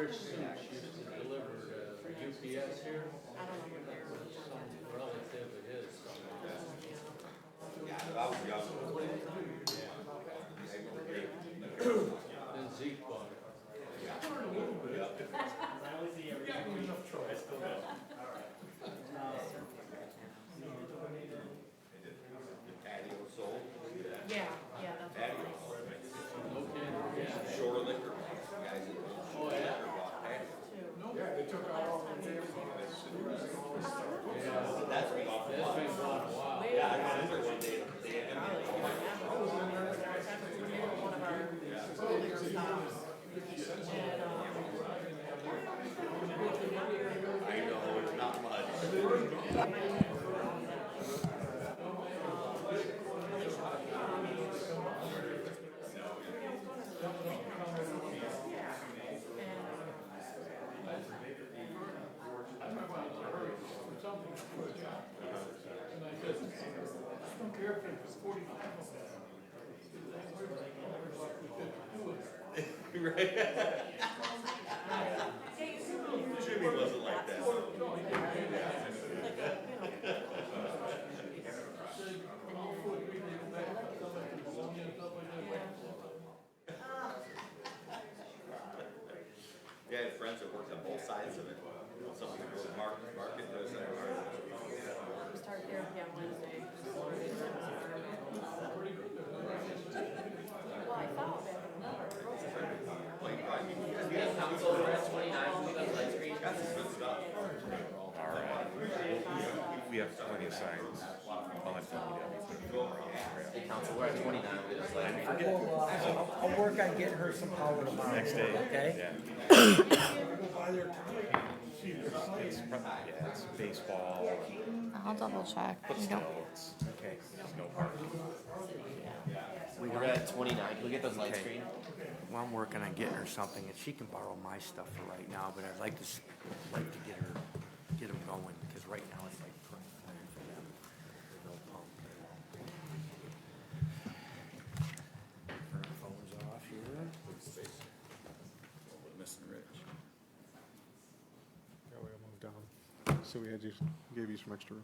Rich Suits used to deliver UPS here. Some relative of his. Then Zeke bought it. Yeah, that's what Shore liquor. Oh, yeah? That's been off. That's been gone a while. Yeah, I remember one day they had one of our older stops. And, I know, it's not much. Right? Jimmy wasn't like that. Yeah, I had friends that worked on both sides of it. Some people go to market, the other side of market. we start therapy on Wednesday. Well, I thought back in the number. Council, we're at 29, we got light screen. That's some good stuff. All right. We have plenty of signs. I'll have to Hey, council, we're at 29, we got light screen. I'll work on getting her some power tomorrow. Next day. Okay? Yeah. It's baseball, I'll double check. but We still, don't, it's, okay, there's no parking. We're at 29, can we get those light Okay. screen? Well, I'm working on getting her something, and she can borrow my stuff for right now, but I'd like to, like to get them going, because right now it's like for them. No pump. Her phone's off here. Missing Rich. Yeah, we moved down. So we gave you some extra room.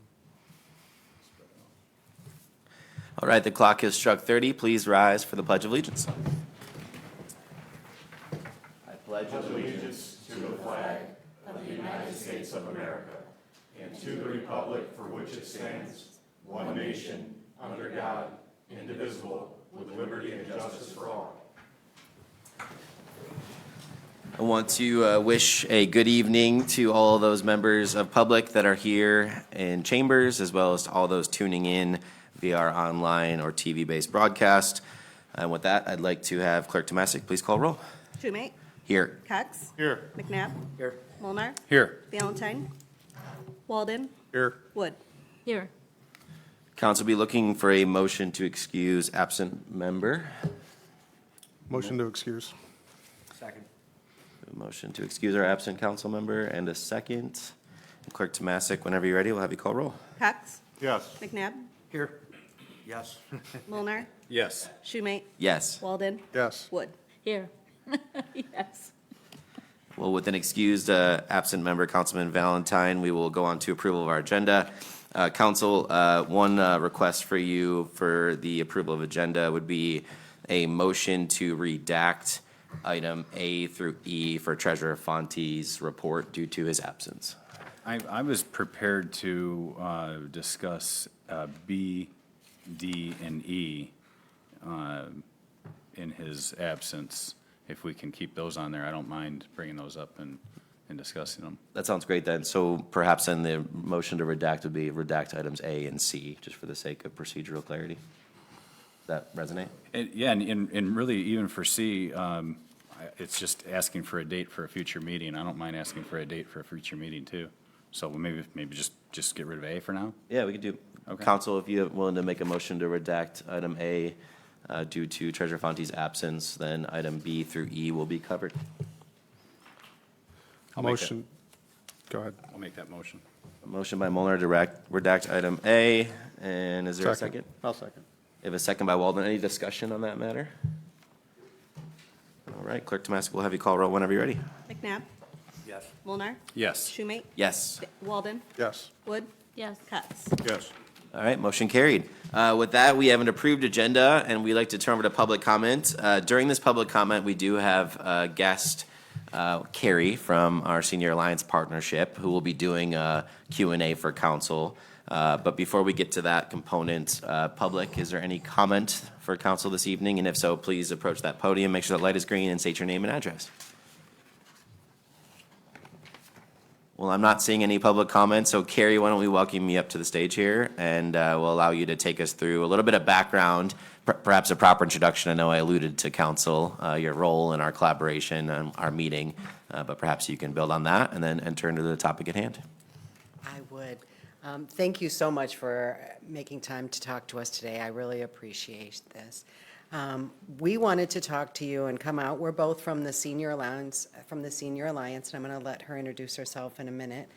All right, the clock has struck 30. Please rise for the Pledge of Allegiance. I pledge allegiance to the flag of the United States of America and to the republic for which it stands, one nation, under God, indivisible, with liberty and justice for all. I want to wish a good evening to all of those members of public that are here in chambers, as well as to all those tuning in via our online or TV-based broadcast. And with that, I'd like to have Clerk Tomasic please call roll. Schumate, Here. Cox, Here. McNabb, Here. Molnar, Here. Valentine, Walden, Here. Wood. here. Council will be looking for a motion to excuse absent member. Motion to excuse. Second. A motion to excuse our absent council member and a second. Clerk Tomasic, whenever you're ready, we'll have you call roll. Cox, Yes. McNabb, Here. Yes. Molnar, Yes. Schumate, Yes. Walden, Yes. Wood. Here. Yes. Well, with an excused absent member, Councilman Valentine, we will go on to approval of our agenda. Council, one request for you for the approval of agenda would be a motion to redact item A through E for Treasurer Fonte's report due to his absence. I was prepared to discuss B, D, and E in his absence. If we can keep those on there, I don't mind bringing those up and discussing them. That sounds great then. So perhaps then the motion to redact would be redact items A and C, just for the sake of procedural clarity. Does that resonate? Yeah, and really, even for C, it's just asking for a date for a future meeting. I don't mind asking for a date for a future meeting, too. So maybe just get rid of A for now? Yeah, we could do. Okay. Council, if you're willing to make a motion to redact item A due to Treasurer Fonte's absence, then item B through E will be covered. I'll make that. Motion. Go ahead. I'll make that motion. A motion by Molnar to redact item A, and is there a second? I'll second. We have a second by Walden. Any discussion on that matter? All right, Clerk Tomasic will have you call roll whenever you're ready. Knapp, Yes. Mulnar, Yes. Schumate, Yes. Walden, Yes. Wood, Yes. Cox. Yes. All right, motion carried. With that, we have an approved agenda, and we'd like to turn over to public comment. During this public comment, we do have a guest, Carrie from our Senior Alliance Partnership, who will be doing a Q&A for council. But before we get to that component, public, is there any comment for council this evening? And if so, please approach that podium, make sure that light is green, and state your name and address. Well, I'm not seeing any public comments, so Carrie, why don't we welcome you up to the stage here, and we'll allow you to take us through a little bit of background, perhaps a proper introduction. I know I alluded to council, your role in our collaboration and our meeting, but perhaps you can build on that and then enter into the topic at hand. I would. Thank you so much for making time to talk to us today. I really appreciate this. We wanted to talk to you and come out. We're both from the Senior Alliance, and I'm going to let her introduce herself in a minute.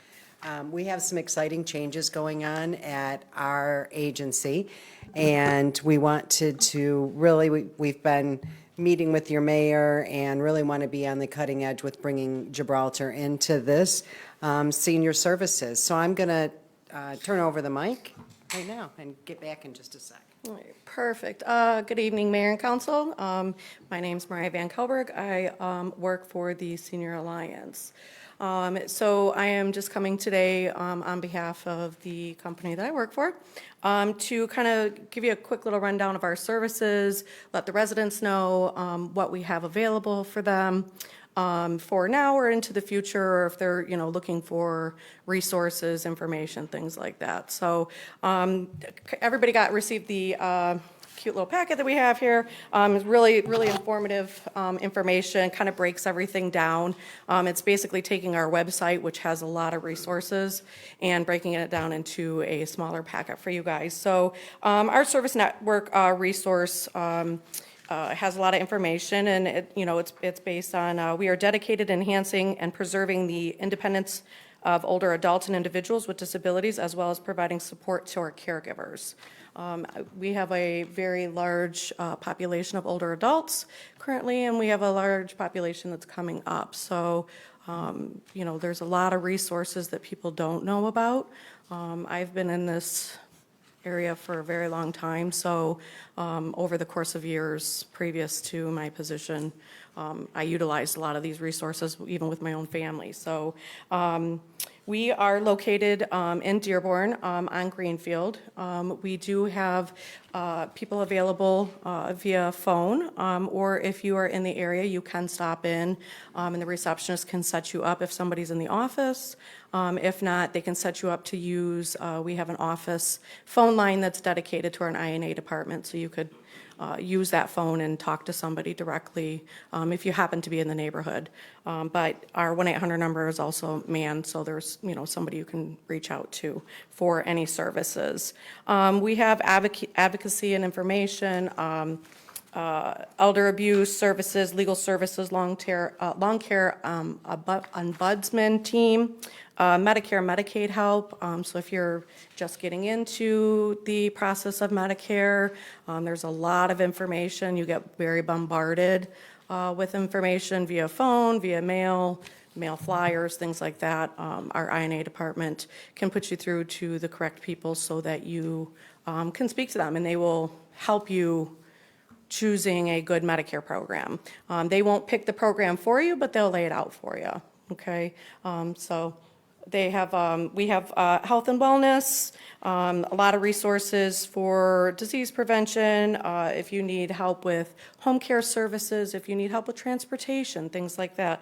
We have some exciting changes going on at our agency, and we wanted to really, we've been meeting with your mayor and really want to be on the cutting edge with bringing Gibraltar into this senior services. So I'm going to turn over the mic right now and get back in just a sec. All right, perfect. Good evening, Mayor and Council. My name's Mariah Van Kelberg. I work for the Senior Alliance. So I am just coming today on behalf of the company that I work for to kind of give you a quick little rundown of our services, let the residents know what we have available for them for now or into the future, or if they're, looking for resources, information, things like that. So everybody received the cute little packet that we have here. It's really, really informative information, kind of breaks everything down. It's basically taking our website, which has a lot of resources, and breaking it down into a smaller packet for you guys. So our service network resource has a lot of information, and it's based on we are dedicated to enhancing and preserving the independence of older adults and individuals with disabilities, as well as providing support to our caregivers. We have a very large population of older adults currently, and we have a large population that's coming up. So, there's a lot of resources that people don't know about. I've been in this area for a very long time, so over the course of years previous to my position, I utilized a lot of these resources, even with my own family. So we are located in Dearborn on Greenfield. We do have people available via phone, or if you are in the area, you can stop in, and the receptionist can set you up if somebody's in the office. If not, they can set you up to use, we have an office phone line that's dedicated to our INA department, so you could use that phone and talk to somebody directly if you happen to be in the neighborhood. But our 1-800 number is also manned, so there's somebody you can reach out to for any services. We have advocacy and information, elder abuse services, legal services, long care ombudsman team, Medicare, Medicaid help. So if you're just getting into the process of Medicare, there's a lot of information. You get very bombarded with information via phone, via mail flyers, things like that. Our INA department can put you through to the correct people so that you can speak to them, and they will help you choosing a good Medicare program. They won't pick the program for you, but they'll lay it out for you. Okay, so they have we have health and wellness, a lot of resources for disease prevention. If you need help with home care services, if you need help with transportation, things like that.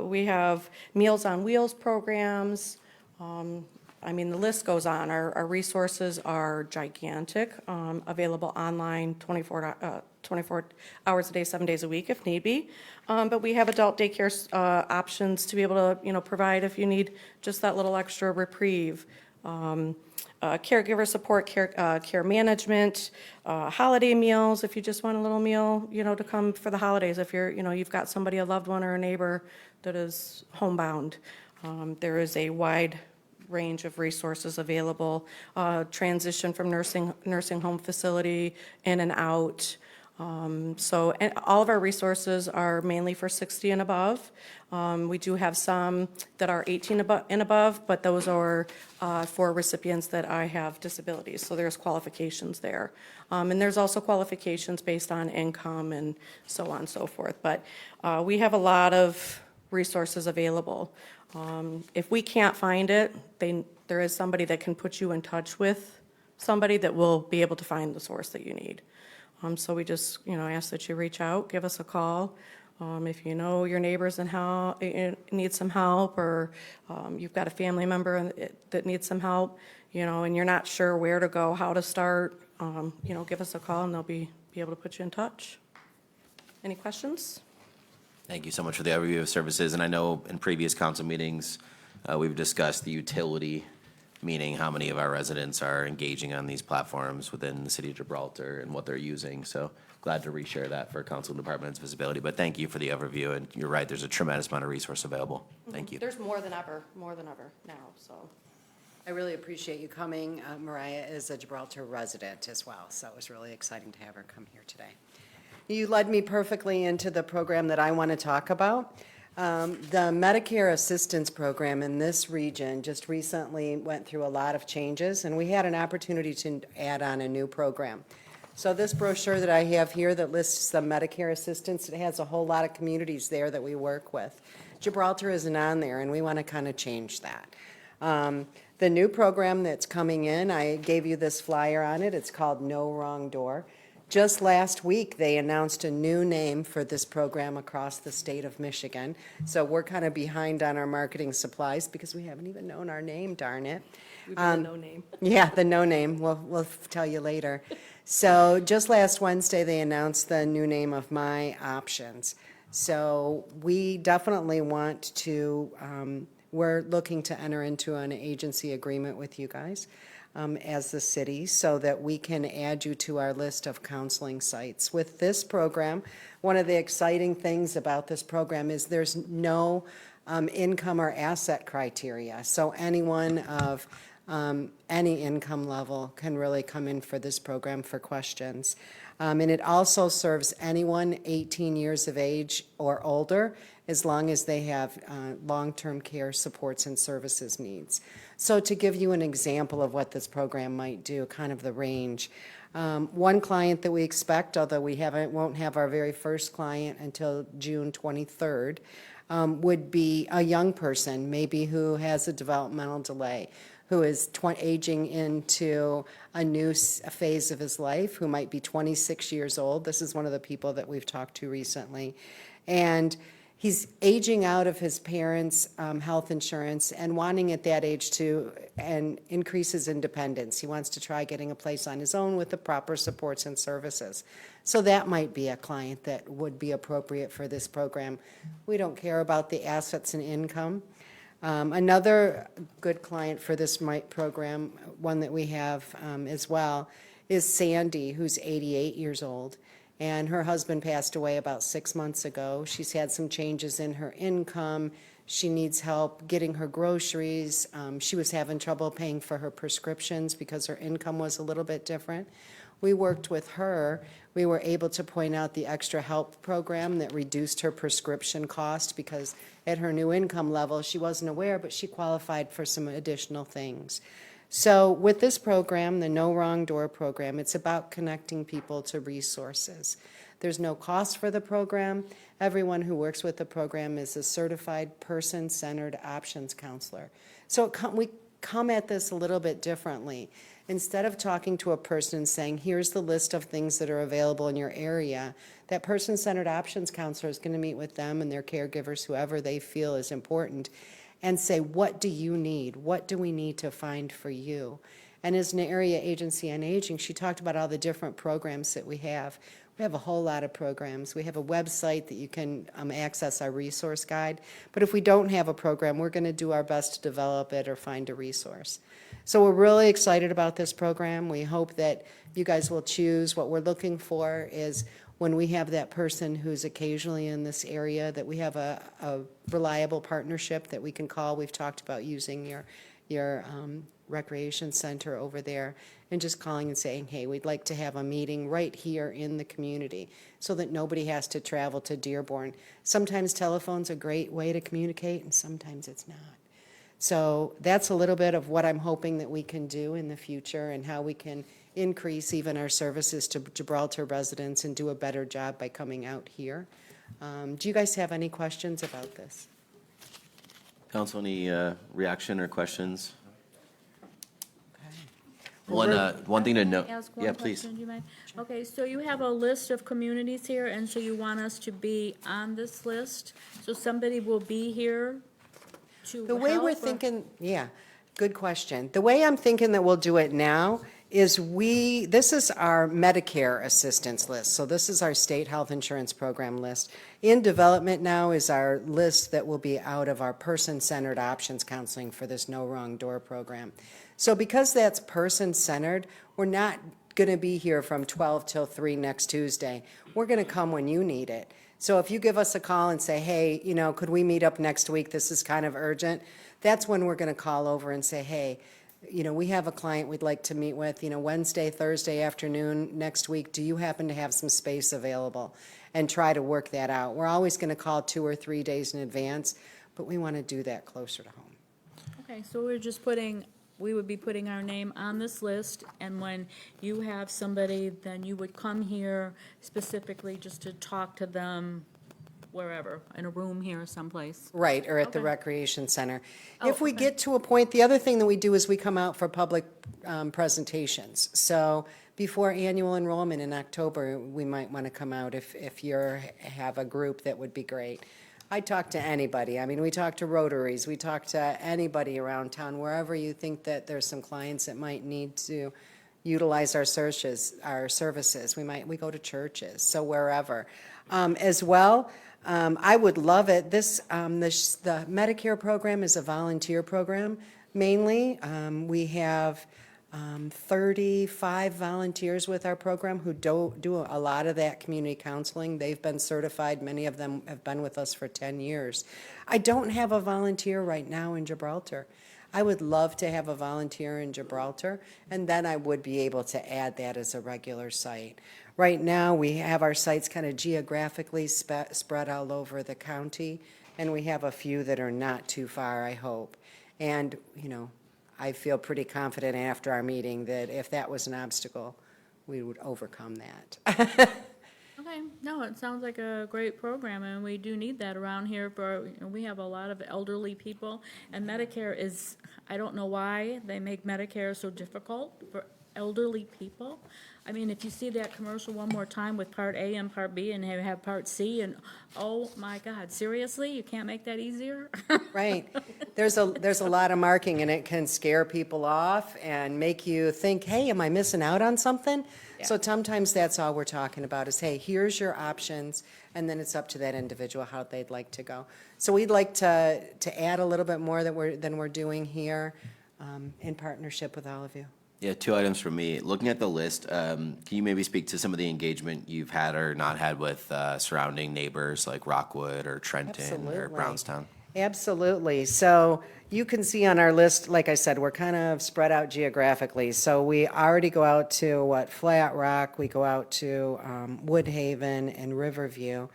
We have Meals on Wheels programs. The list goes on. Our resources are gigantic, available online 24 hours a day, 7 days a week if need be. But we have adult daycare options to be able to, provide if you need just that little extra reprieve. Caregiver support, care management, holiday meals if you just want a little meal, to come for the holidays. If you're, you've got somebody, a loved one or a neighbor that is homebound. There is a wide range of resources available. Transition from nursing home facility in and out. So, and all of our resources are mainly for 60 and above. We do have some that are 18 and above, but those are for recipients that I have disabilities, so there's qualifications there. And there's also qualifications based on income and so on and so forth. But we have a lot of resources available. If we can't find it, there is somebody that can put you in touch with somebody that will be able to find the source that you need. So we just, ask that you reach out, give us a call. If you know your neighbors and how need some help, or you've got a family member that needs some help, and you're not sure where to go, how to start, give us a call and they'll be able to put you in touch. Any questions? Thank you so much for the overview of services. And I know in previous council meetings, we've discussed the utility, meaning how many of our residents are engaging on these platforms within the city of Gibraltar and what they're using. So glad to reshare that for council and department's visibility. But thank you for the overview. And you're right, there's a tremendous amount of resource available. Thank you. There's more than ever now, so. I really appreciate you coming. Mariah is a Gibraltar resident as well, so it was really exciting to have her come here today. You led me perfectly into the program that I want to talk about. The Medicare Assistance Program in this region just recently went through a lot of changes, and we had an opportunity to add on a new program. So this brochure that I have here that lists the Medicare assistance, it has a whole lot of communities there that we work with. Gibraltar isn't on there, and we want to kind of change that. The new program that's coming in, I gave you this flyer on it. It's called No Wrong Door. Just last week, they announced a new name for this program across the state of Michigan. So we're kind of behind on our marketing supplies because we haven't even known our name, darn it. We've got no name. Yeah, the no name. We'll tell you later. So just last Wednesday, they announced the new name of My Options. So we definitely want to, we're looking to enter into an agency agreement with you guys as the city so that we can add you to our list of counseling sites. With this program, one of the exciting things about this program is there's no income or asset criteria. So anyone of any income level can really come in for this program for questions. And it also serves anyone 18 years of age or older as long as they have long-term care supports and services needs. So to give you an example of what this program might do, kind of the range, one client that we expect, although we won't have our very first client until June 23rd, would be a young person, maybe who has a developmental delay, who is aging into a new phase of his life, who might be 26 years old. This is one of the people that we've talked to recently. And he's aging out of his parents' health insurance and wanting at that age to increase his independence. He wants to try getting a place on his own with the proper supports and services. So that might be a client that would be appropriate for this program. We don't care about the assets and income. Another good client for this program, one that we have as well, is Sandy, who's 88 years old. And her husband passed away about 6 months ago. She's had some changes in her income. She needs help getting her groceries. She was having trouble paying for her prescriptions because her income was a little bit different. We worked with her. We were able to point out the Extra Help program that reduced her prescription cost because at her new income level, she wasn't aware, but she qualified for some additional things. So with this program, the No Wrong Door program, it's about connecting people to resources. There's no cost for the program. Everyone who works with the program is a certified person-centered options counselor. So we come at this a little bit differently. Instead of talking to a person and saying, here's the list of things that are available in your area, that person-centered options counselor is going to meet with them and their caregivers, whoever they feel is important, and say, what do you need? What do we need to find for you? And as an area agency on aging, she talked about all the different programs that we have. We have a whole lot of programs. We have a website that you can access our resource guide. But if we don't have a program, we're going to do our best to develop it or find a resource. So we're really excited about this program. We hope that you guys will choose. What we're looking for is when we have that person who's occasionally in this area, that we have a reliable partnership that we can call. We've talked about using your recreation center over there and just calling and saying, hey, we'd like to have a meeting right here in the community so that nobody has to travel to Dearborn. Sometimes telephone's a great way to communicate and sometimes it's not. So that's a little bit of what I'm hoping that we can do in the future and how we can increase even our services to Gibraltar residents and do a better job by coming out here. Do you guys have any questions about this? Council, any reaction or questions? Well, One thing to note. Ask one Yeah, please. question, do you mind? Okay, so you have a list of communities here, and so you want us to be on this list? So somebody will be here to The way we're help, or- thinking, yeah, good question. The way I'm thinking that we'll do it now is this is our Medicare assistance list. So this is our state health insurance program list. In development now is our list that will be out of our person-centered options counseling for this No Wrong Door program. So because that's person-centered, we're not going to be here from 12 till 3 next Tuesday. We're going to come when you need it. So if you give us a call and say, hey, could we meet up next week? This is kind of urgent. That's when we're going to call over and say, hey, we have a client we'd like to meet with, Wednesday, Thursday afternoon next week. Do you happen to have some space available? And try to work that out. We're always going to call 2 or 3 days in advance, but we want to do that closer to home. Okay, so we would be putting our name on this list, and when you have somebody, then you would come here specifically just to talk to them wherever, in a room here someplace. Right, or at the Okay. recreation center. Oh, If we okay. get to a point, the other thing that we do is we come out for public presentations. So before annual enrollment in October, we might want to come out if you have a group, that would be great. I talk to anybody. I mean, we talk to Rotaries, we talk to anybody around town, wherever you think that there's some clients that might need to utilize our services. We go to churches, so wherever. As well, I would love it. The Medicare program is a volunteer program, mainly. We have 35 volunteers with our program who do a lot of that community counseling. They've been certified. Many of them have been with us for 10 years. I don't have a volunteer right now in Gibraltar. I would love to have a volunteer in Gibraltar, and then I would be able to add that as a regular site. Right now, we have our sites kind of geographically spread all over the county, and we have a few that are not too far, I hope. And, I feel pretty confident after our meeting that if that was an obstacle, we would overcome that. Okay, no, it sounds like a great program, and we do need that around here we have a lot of elderly people, and Medicare is, I don't know why they make Medicare so difficult for elderly people. I mean, if you see that commercial one more time with Part A and Part B and have Part C, and oh my God, seriously, you can't make that easier? Right. There's a lot of marking, and it can scare people off and make you think, hey, am I missing out on something? So sometimes that's all we're talking about is, hey, here's your options, and then it's up to that individual how they'd like to go. So we'd like to add a little bit more than we're doing here in partnership with all of you. Yeah, 2 items from me. Looking at the list, can you maybe speak to some of the engagement you've had or not had with surrounding neighbors like Rockwood or Trenton or Absolutely. Brownstown? Absolutely. So you can see on our list, like I said, we're kind of spread out geographically. So we already go out to Flat Rock, we go out to Woodhaven and Riverview.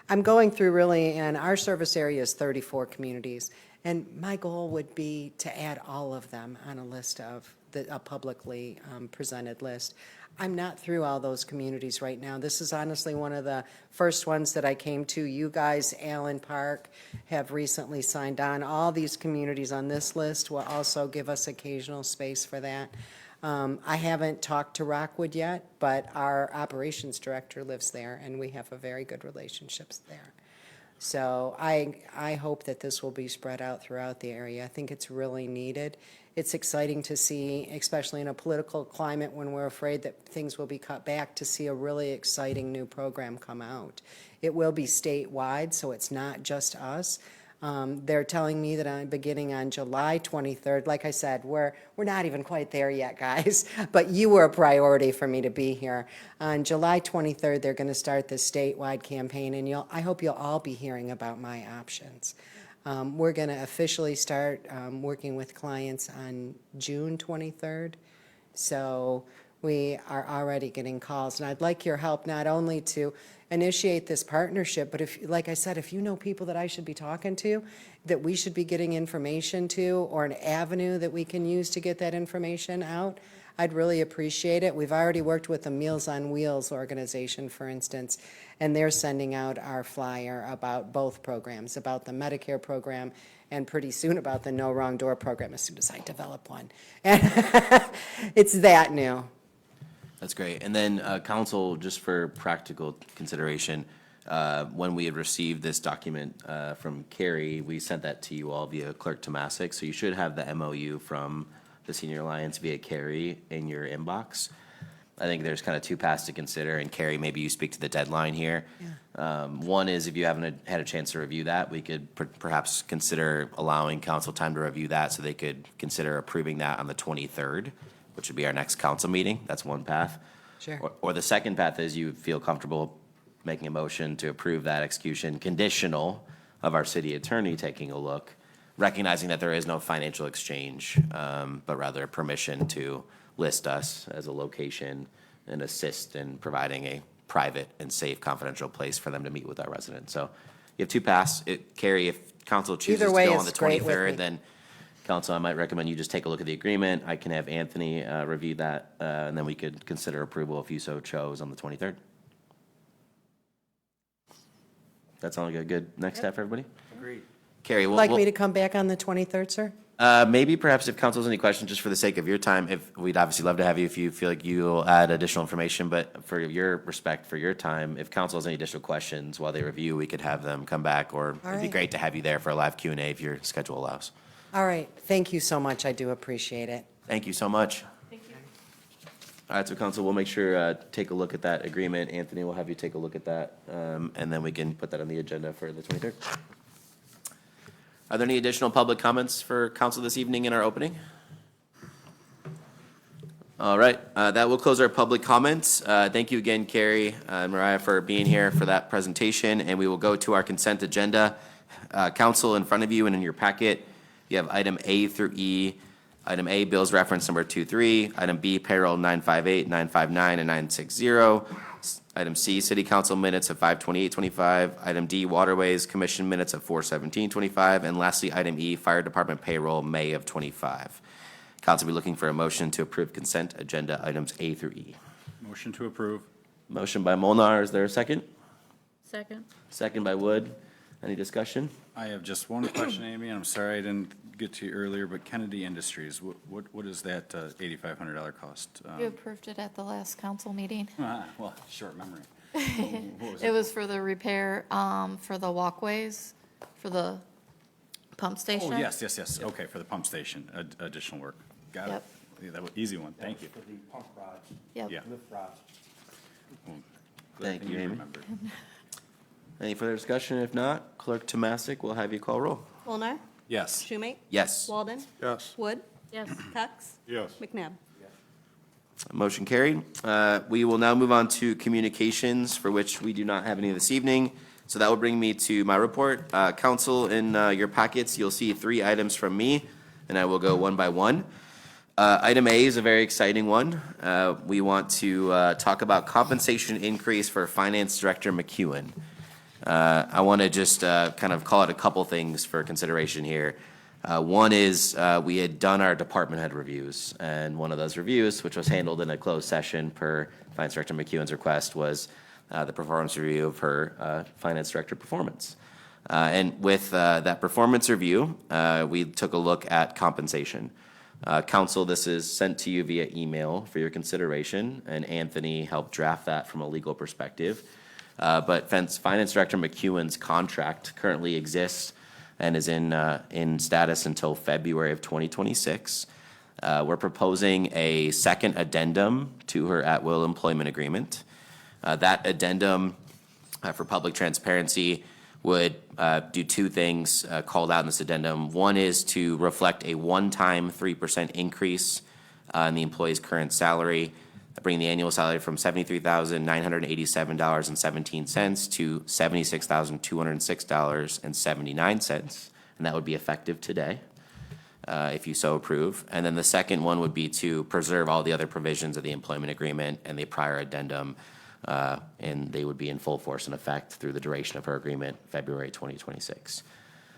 I'm going through really, and our service area is 34 communities. And my goal would be to add all of them on a list of a publicly presented list. I'm not through all those communities right now. This is honestly one of the first ones that I came to. You guys, Allen Park, have recently signed on. All these communities on this list will also give us occasional space for that. I haven't talked to Rockwood yet, but our operations director lives there, and we have a very good relationships there. So I hope that this will be spread out throughout the area. I think it's really needed. It's exciting to see, especially in a political climate when we're afraid that things will be cut back, to see a really exciting new program come out. It will be statewide, so it's not just us. They're telling me that I'm beginning on July 23rd. Like I said, we're not even quite there yet, guys, but you were a priority for me to be here. On July 23rd, they're going to start this statewide campaign, and I hope you'll all be hearing about my options. We're going to officially start working with clients on June 23rd. So we are already getting calls, and I'd like your help not only to initiate this partnership, but if, like I said, if you know people that I should be talking to, that we should be getting information to, or an avenue that we can use to get that information out, I'd really appreciate it. We've already worked with the Meals on Wheels organization, for instance, and they're sending out our flyer about both programs, about the Medicare program and pretty soon about the No Wrong Door program as soon as I develop one. It's that new. That's great. And then, council, just for practical consideration, when we had received this document from Carrie, we sent that to you all via Clerk Tomasic. So you should have the MOU from the Senior Alliance via Carrie in your inbox. I think there's kind of two paths to consider, and Carrie, maybe you speak to the deadline here. One is if you haven't had a chance to review that, we could perhaps consider allowing council time to review that so they could consider approving that on the 23rd, which would be our next council meeting. That's one path. Sure. Or the second path is you feel comfortable making a motion to approve that execution conditional of our city attorney taking a look, recognizing that there is no financial exchange, but rather permission to list us as a location and assist in providing a private and safe confidential place for them to meet with our residents. So you have two paths. Carrie, if council chooses to Either way go on the is great with 23rd, me. then council, I might recommend you just take a look at the agreement. I can have Anthony review that, and then we could consider approval if you so chose on the 23rd. That sound like a good next step for everybody? Agreed. Carrie, Like me to come back on the 23rd, sir? maybe perhaps if council has any questions, just for the sake of your time, if, we'd obviously love to have you if you feel like you'll add additional information, but for your respect for your time, if council has any additional questions while they review, we could have them come back, or it'd be right. great to have you there for a live Q&A if your schedule allows. All right, thank you so much, I do appreciate it. Thank you so much. Thank you. All right, so council, we'll make sure, take a look at that agreement. Anthony will have you take a look at that, and then we can put that on the agenda for the 23rd. Are there any additional public comments for council this evening in our opening? All right, that will close our public comments. Thank you again, Carrie and Mariah, for being here for that presentation, and we will go to our consent agenda. Council, in front of you and in your packet, you have item A through E. Item A, bills reference number 23. Item B, payroll 958, 959, and 960. Item C, city council minutes of 5/28/25. Item D, waterways commission minutes of 4/17/25. And lastly, item E, fire department payroll, May of 25. Council will be looking for a motion to approve consent agenda items A through E. Motion to approve. Motion by Molnar, is there a second? Second. Second by Wood. Any discussion? I have just one question, Amy, and I'm sorry I didn't get to you earlier, but Kennedy Industries, what is that $8,500 cost? You approved it at the last council meeting. Well, short memory. It was for the repair, for the walkways, for the pump station. Oh, yes, okay, for the pump station, additional work. Got it. Yep. Yeah, that was easy one, thank you. For the pump rods, Yep. Yeah. lift rods. Well, Thank glad you, Amy. remembered. Any further discussion? If not, Clerk Tomasic will have you call roll. Molnar, Yes. Schumate, Yes. Walden, Yes. Wood, Yes. Cox, Yes. McNabb. Motion carried. We will now move on to communications, for which we do not have any this evening. So that will bring me to my report. Council, in your packets, you'll see 3 items from me, and I will go one by one. Item A is a very exciting one. We want to talk about compensation increase for Finance Director McEwen. I want to just kind of call it a couple things for consideration here. One is we had done our department head reviews, and one of those reviews, which was handled in a closed session per Finance Director McEwen's request, was the performance review of her Finance Director performance. And with that performance review, we took a look at compensation. Council, this is sent to you via email for your consideration, and Anthony helped draft that from a legal perspective. But Finance Director McEwen's contract currently exists and is in status until February of 2026. We're proposing a second addendum to her at-will employment agreement. That addendum, for public transparency, would do 2 things called out in this addendum. One is to reflect a one-time 3% increase in the employee's current salary, bring the annual salary from $73,987.17 to $76,206.79. And and that would be effective today, if you so approve. And then the second one would be to preserve all the other provisions of the employment agreement and the prior addendum, and they would be in full force and effect through the duration of her agreement, February 2026.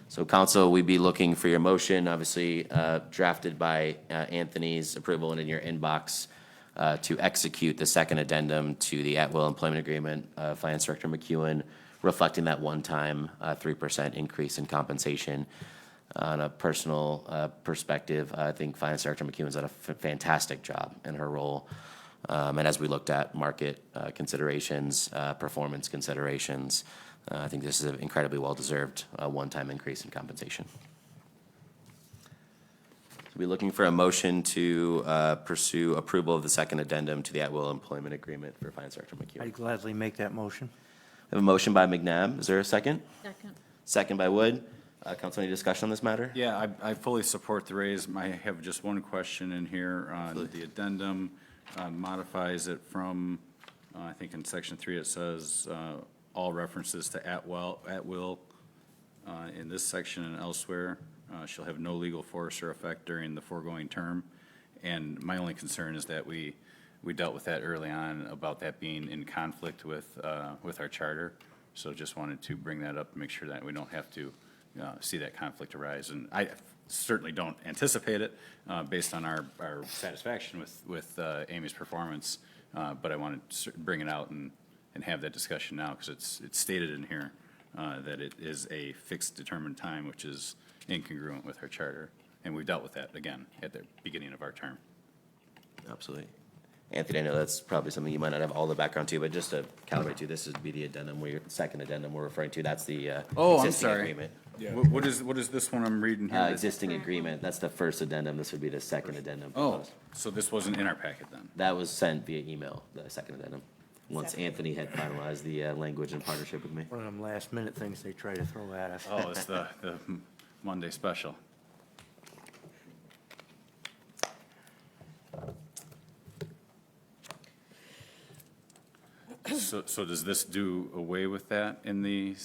So council, we'd be looking for your motion, obviously drafted by Anthony's approval and in your inbox, to execute the second addendum to the at-will employment agreement, Finance Director McEwen, reflecting that one-time 3% increase in compensation. On a personal perspective, I think Finance Director McEwen's done a fantastic job in her role. And as we looked at market considerations, performance considerations, I think this is an incredibly well-deserved one-time increase in compensation. So we're looking for a motion to pursue approval of the second addendum to the at-will employment agreement for Finance Director McEwen. I'd gladly make that motion. We have a motion by McNabb. Is there a second? Second. Second by Wood. Council, any discussion on this matter? Yeah, I fully support the raise. I have just one question in here. The addendum modifies it from, I think in section 3 it says, all references to at will in this section and elsewhere shall have no legal force or effect during the foregoing term. And my only concern is that we dealt with that early on about that being in conflict with our charter. So just wanted to bring that up and make sure that we don't have to see that conflict arise. And I certainly don't anticipate it based on our satisfaction with Amy's performance, but I wanted to bring it out and have that discussion now because it's stated in here that it is a fixed determined time, which is incongruent with our charter. And we dealt with that, again, at the beginning of our term. Absolutely. Anthony, I know that's probably something you might not have all the background to, but just to calibrate you, this would be the addendum, second addendum we're referring to. That's the existing agreement. What is this one I'm reading here? Existing agreement, that's the first addendum. This would be the second addendum. Oh, so this wasn't in our packet then? That was sent via email, the second addendum, once Anthony had finalized the language in partnership with me. One of them last-minute things they try to throw at us. Oh, it's the Monday special. So does this do away with that in the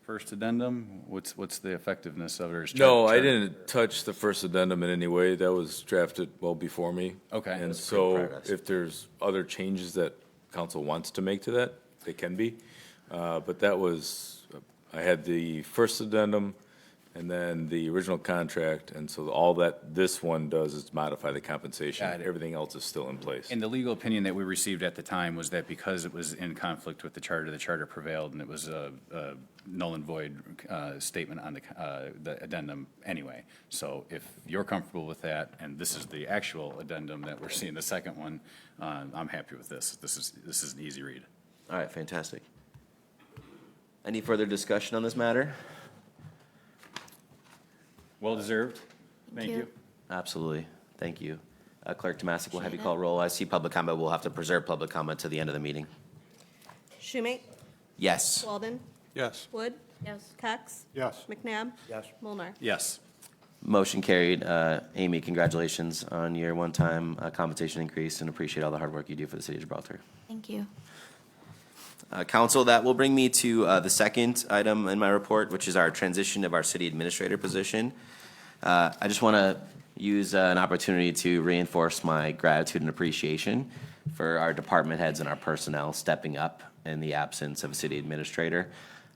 first addendum? What's the effectiveness of it? Or is No, I chart- didn't touch the first addendum in any way. That was drafted well before me. Okay. And That's great so progress. if there's other changes that council wants to make to that, they can be. But that was, I had the first addendum and then the original contract. And so all that this one does is modify the compensation. Got it. Everything else is still in place. And the legal opinion that we received at the time was that because it was in conflict with the charter prevailed, and it was a null and void statement on the addendum anyway. So if you're comfortable with that, and this is the actual addendum that we're seeing, the second one, I'm happy with this. This is an easy read. All right, fantastic. Any further discussion on this matter? Well-deserved. Thank you. Absolutely. Thank you. Clerk Tomasic will have you call roll. I see public comment. We'll have to preserve public comment to the end of the meeting. Schumate? Yes. Walden? Yes. Wood? Yes. Cox? Yes. McNabb? Yes. Mulnar? Yes. Motion carried. Amy, congratulations on your one-time compensation increase and appreciate all the hard work you do for the city of Gibraltar. Thank you. Council, that will bring me to the second item in my report, which is our transition of our city administrator position. I just want to use an opportunity to reinforce my gratitude and appreciation for our department heads and our personnel stepping up in the absence of a city administrator.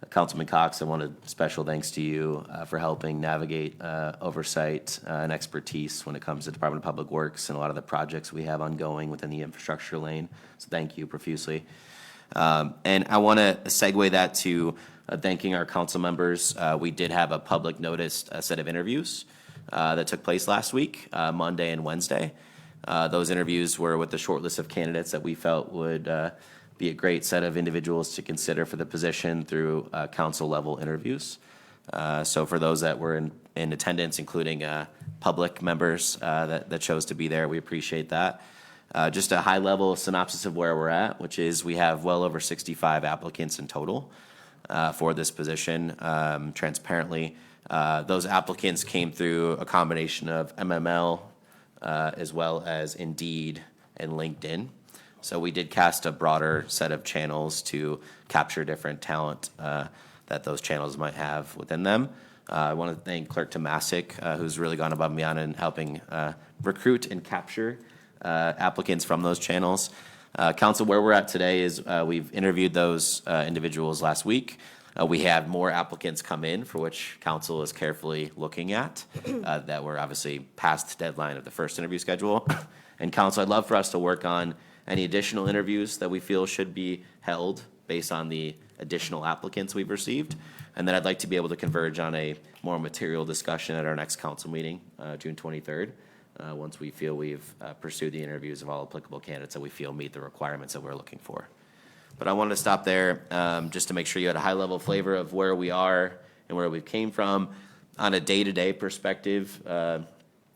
Councilman Cox, I wanted special thanks to you for helping navigate oversight and expertise when it comes to Department of Public Works and a lot of the projects we have ongoing within the infrastructure lane. So thank you profusely. And I want to segue that to thanking our council members. We did have a public noticed set of interviews that took place last week, Monday and Wednesday. Those interviews were with the short list of candidates that we felt would be a great set of individuals to consider for the position through council-level interviews. So for those that were in attendance, including public members that chose to be there, we appreciate that. Just a high-level synopsis of where we're at, which is we have well over 65 applicants in total for this position. Transparently, those applicants came through a combination of MML as well as Indeed and LinkedIn. So we did cast a broader set of channels to capture different talent that those channels might have within them. I want to thank Clerk Tomasic, who's really gone above and beyond in helping recruit and capture applicants from those channels. Council, where we're at today is we've interviewed those individuals last week. We have more applicants come in for which council is carefully looking at that were obviously past the deadline of the first interview schedule. And council, I'd love for us to work on any additional interviews that we feel should be held based on the additional applicants we've received. And then I'd like to be able to converge on a more material discussion at our next council meeting, June 23rd, once we feel we've pursued the interviews of all applicable candidates that we feel meet the requirements that we're looking for. But I wanted to stop there just to make sure you had a high-level flavor of where we are and where we came from. On a day-to-day perspective,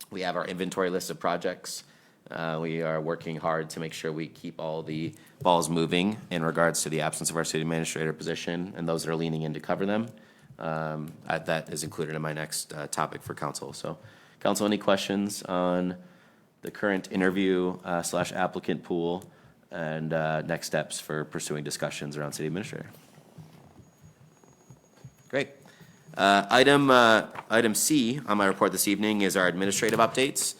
we have our inventory list of projects. We are working hard to make sure we keep all the balls moving in regards to the absence of our city administrator position and those that are leaning in to cover them. That is included in my next topic for council. So, council, any questions on the current interview / applicant pool and next steps for pursuing discussions around city administrator? Great. Item C on my report this evening is our administrative updates.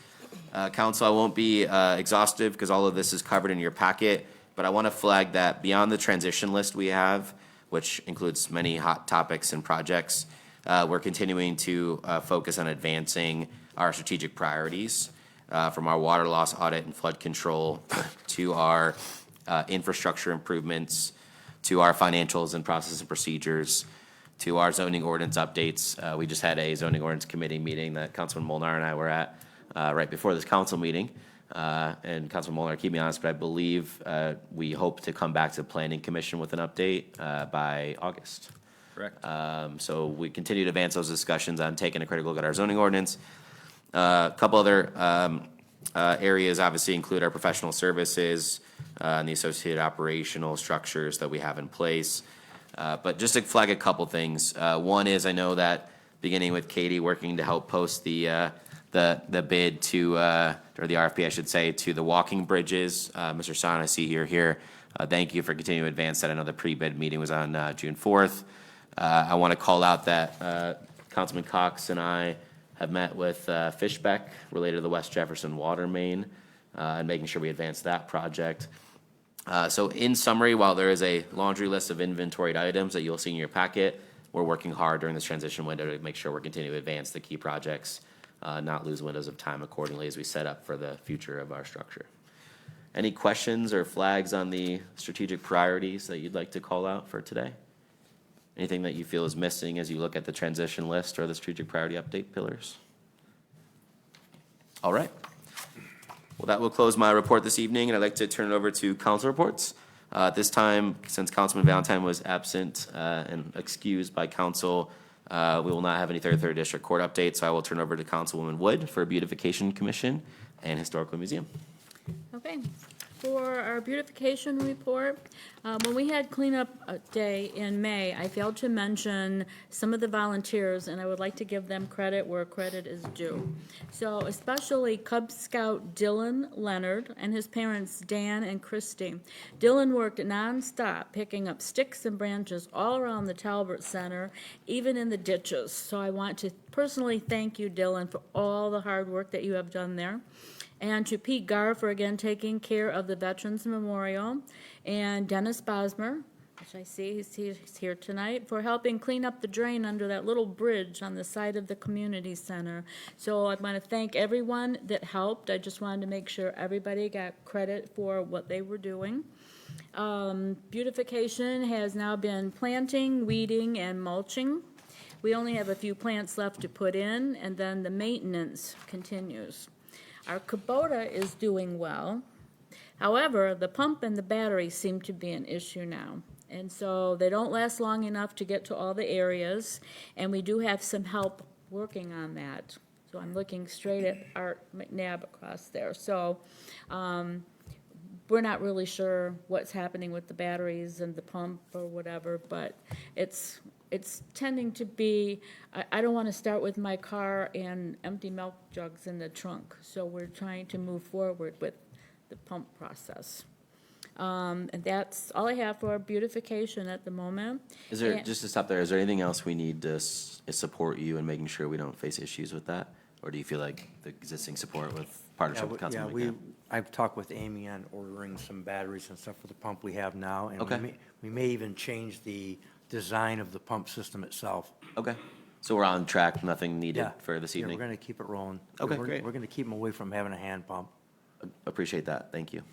Council, I won't be exhaustive because all of this is covered in your packet, but I want to flag that beyond the transition list we have, which includes many hot topics and projects, we're continuing to focus on advancing our strategic priorities, from our water loss audit and flood control to our infrastructure improvements, to our financials and process and procedures, to our zoning ordinance updates. We just had a zoning ordinance committee meeting that Councilman Molnar and I were at right before this council meeting. And Councilman Molnar, keep me honest, but I believe we hope to come back to the Planning Commission with an update by August. Correct. So we continue to advance those discussions on taking a critical look at our zoning ordinance. A couple other areas obviously include our professional services and the associated operational structures that we have in place. But just to flag a couple things. One is I know that beginning with Katie working to help post the bid to, or the RFP, I should say, to the walking bridges. Mr. Son, I see you're here. Thank you for continuing to advance that. I know the pre-bid meeting was on June 4th. I want to call out that Councilman Cox and I have met with Fishbeck related to the West Jefferson water main and making sure we advance that project. So in summary, while there is a laundry list of inventoried items that you'll see in your packet, we're working hard during this transition window to make sure we're continuing to advance the key projects, not lose windows of time accordingly as we set up for the future of our structure. Any questions or flags on the strategic priorities that you'd like to call out for today? Anything that you feel is missing as you look at the transition list or the strategic priority update pillars? All right. Well, that will close my report this evening, and I'd like to turn it over to council reports. This time, since Councilman Valentine was absent and excused by council, we will not have any third district court updates, so I will turn over to Councilwoman Wood for Beautification Commission and Historical Museum. Okay, for our beautification report, when we had cleanup day in May, I failed to mention some of the volunteers, and I would like to give them credit where credit is due. So especially Cub Scout Dylan Leonard and his parents Dan and Christy. Dylan worked nonstop picking up sticks and branches all around the Talbot Center, even in the ditches. So I want to personally thank you, Dylan, for all the hard work that you have done there. And to Pete Garr for again taking care of the Veterans Memorial, and Dennis Bosmer, which I see he's here tonight, for helping clean up the drain under that little bridge on the side of the community center. So I want to thank everyone that helped. I just wanted to make sure everybody got credit for what they were doing. Beautification has now been planting, weeding, and mulching. We only have a few plants left to put in, and then the maintenance continues. Our Kubota is doing well. However, the pump and the battery seem to be an issue now. And so they don't last long enough to get to all the areas, and we do have some help working on that. So I'm looking straight at Art McNabb across there. So we're not really sure what's happening with the batteries and the pump or whatever, but it's tending to be, I don't want to start with my car and empty milk jugs in the trunk. So we're trying to move forward with the pump process. And that's all I have for beautification at the moment. Is there, And- just to stop there, is there anything else we need to support you in making sure we don't face issues with that? Or do you feel like the existing support with partnership with Councilman McNabb? I've talked with Amy on ordering some batteries and stuff for the pump we have now. And Okay. we may even change the design of the pump system itself. Okay, so we're on track, nothing needed Yeah. for this Yeah, evening? we're gonna keep it rolling. Okay, We're- great. We're gonna keep them away from having a hand pump. Appreciate that, thank you.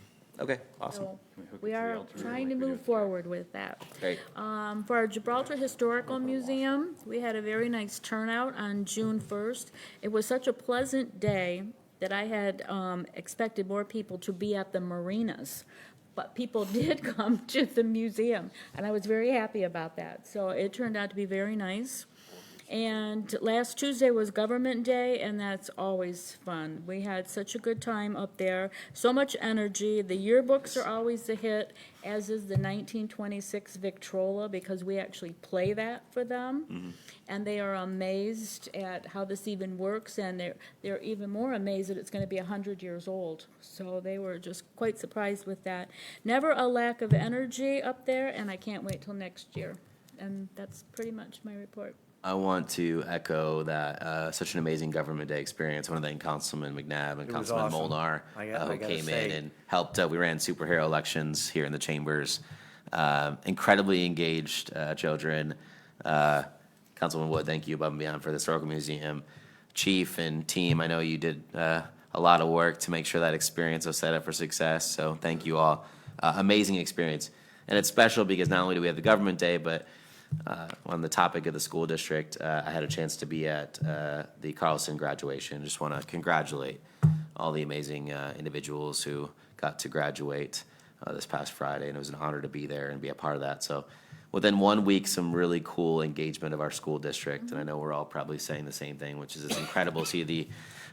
Okay, awesome. So we are trying to move forward with that. Great. For our Gibraltar Historical Museum, we had a very nice turnout on June 1st. It was such a pleasant day that I had expected more people to be at the marinas. But people did come to the museum, and I was very happy about that. So it turned out to be very nice. And last Tuesday was Government Day, and that's always fun. We had such a good time up there, so much energy. The yearbooks are always a hit, as is the 1926 Victrola, because we actually play that for them. And they are amazed at how this even works, and they're even more amazed that it's going to be 100 years old. So they were just quite surprised with that. Never a lack of energy up there, and I can't wait till next year. And that's pretty much my report. I want to echo that, such an amazing Government Day experience. I want to thank Councilman McNabb and It was Councilman awesome. Molnar, I who gotta came in say. and helped. We ran superhero elections here in the chambers. Incredibly engaged children. Councilman Wood, thank you above and beyond for the Historical Museum. Chief and team, I know you did a lot of work to make sure that experience was set up for success, so thank you all. Amazing experience. And it's special because not only do we have the Government Day, but on the topic of the school district, I had a chance to be at the Carlson graduation. Just want to congratulate all the amazing individuals who got to graduate this past Friday, and it was an honor to be there and be a part of that. So within 1 week, some really cool engagement of our school district, and I know we're all probably saying the same thing, which is it's incredible to see the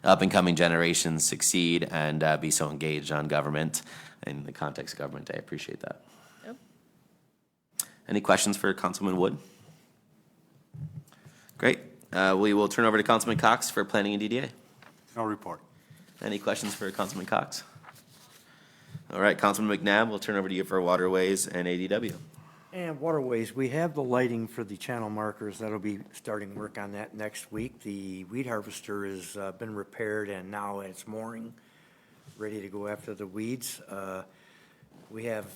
up-and-coming generations succeed and be so engaged on government in the context of Government Day. I appreciate that. Any questions for Councilman Wood? Great. We will turn over to Councilman Cox for Planning and DDA. No report. Any questions for Councilman Cox? All right, Councilman McNabb, we'll turn over to you for Waterways and ADW. And waterways, we have the lighting for the channel markers. That'll be starting work on that next week. The weed harvester has been repaired and now it's mooring, ready to go after the weeds. We have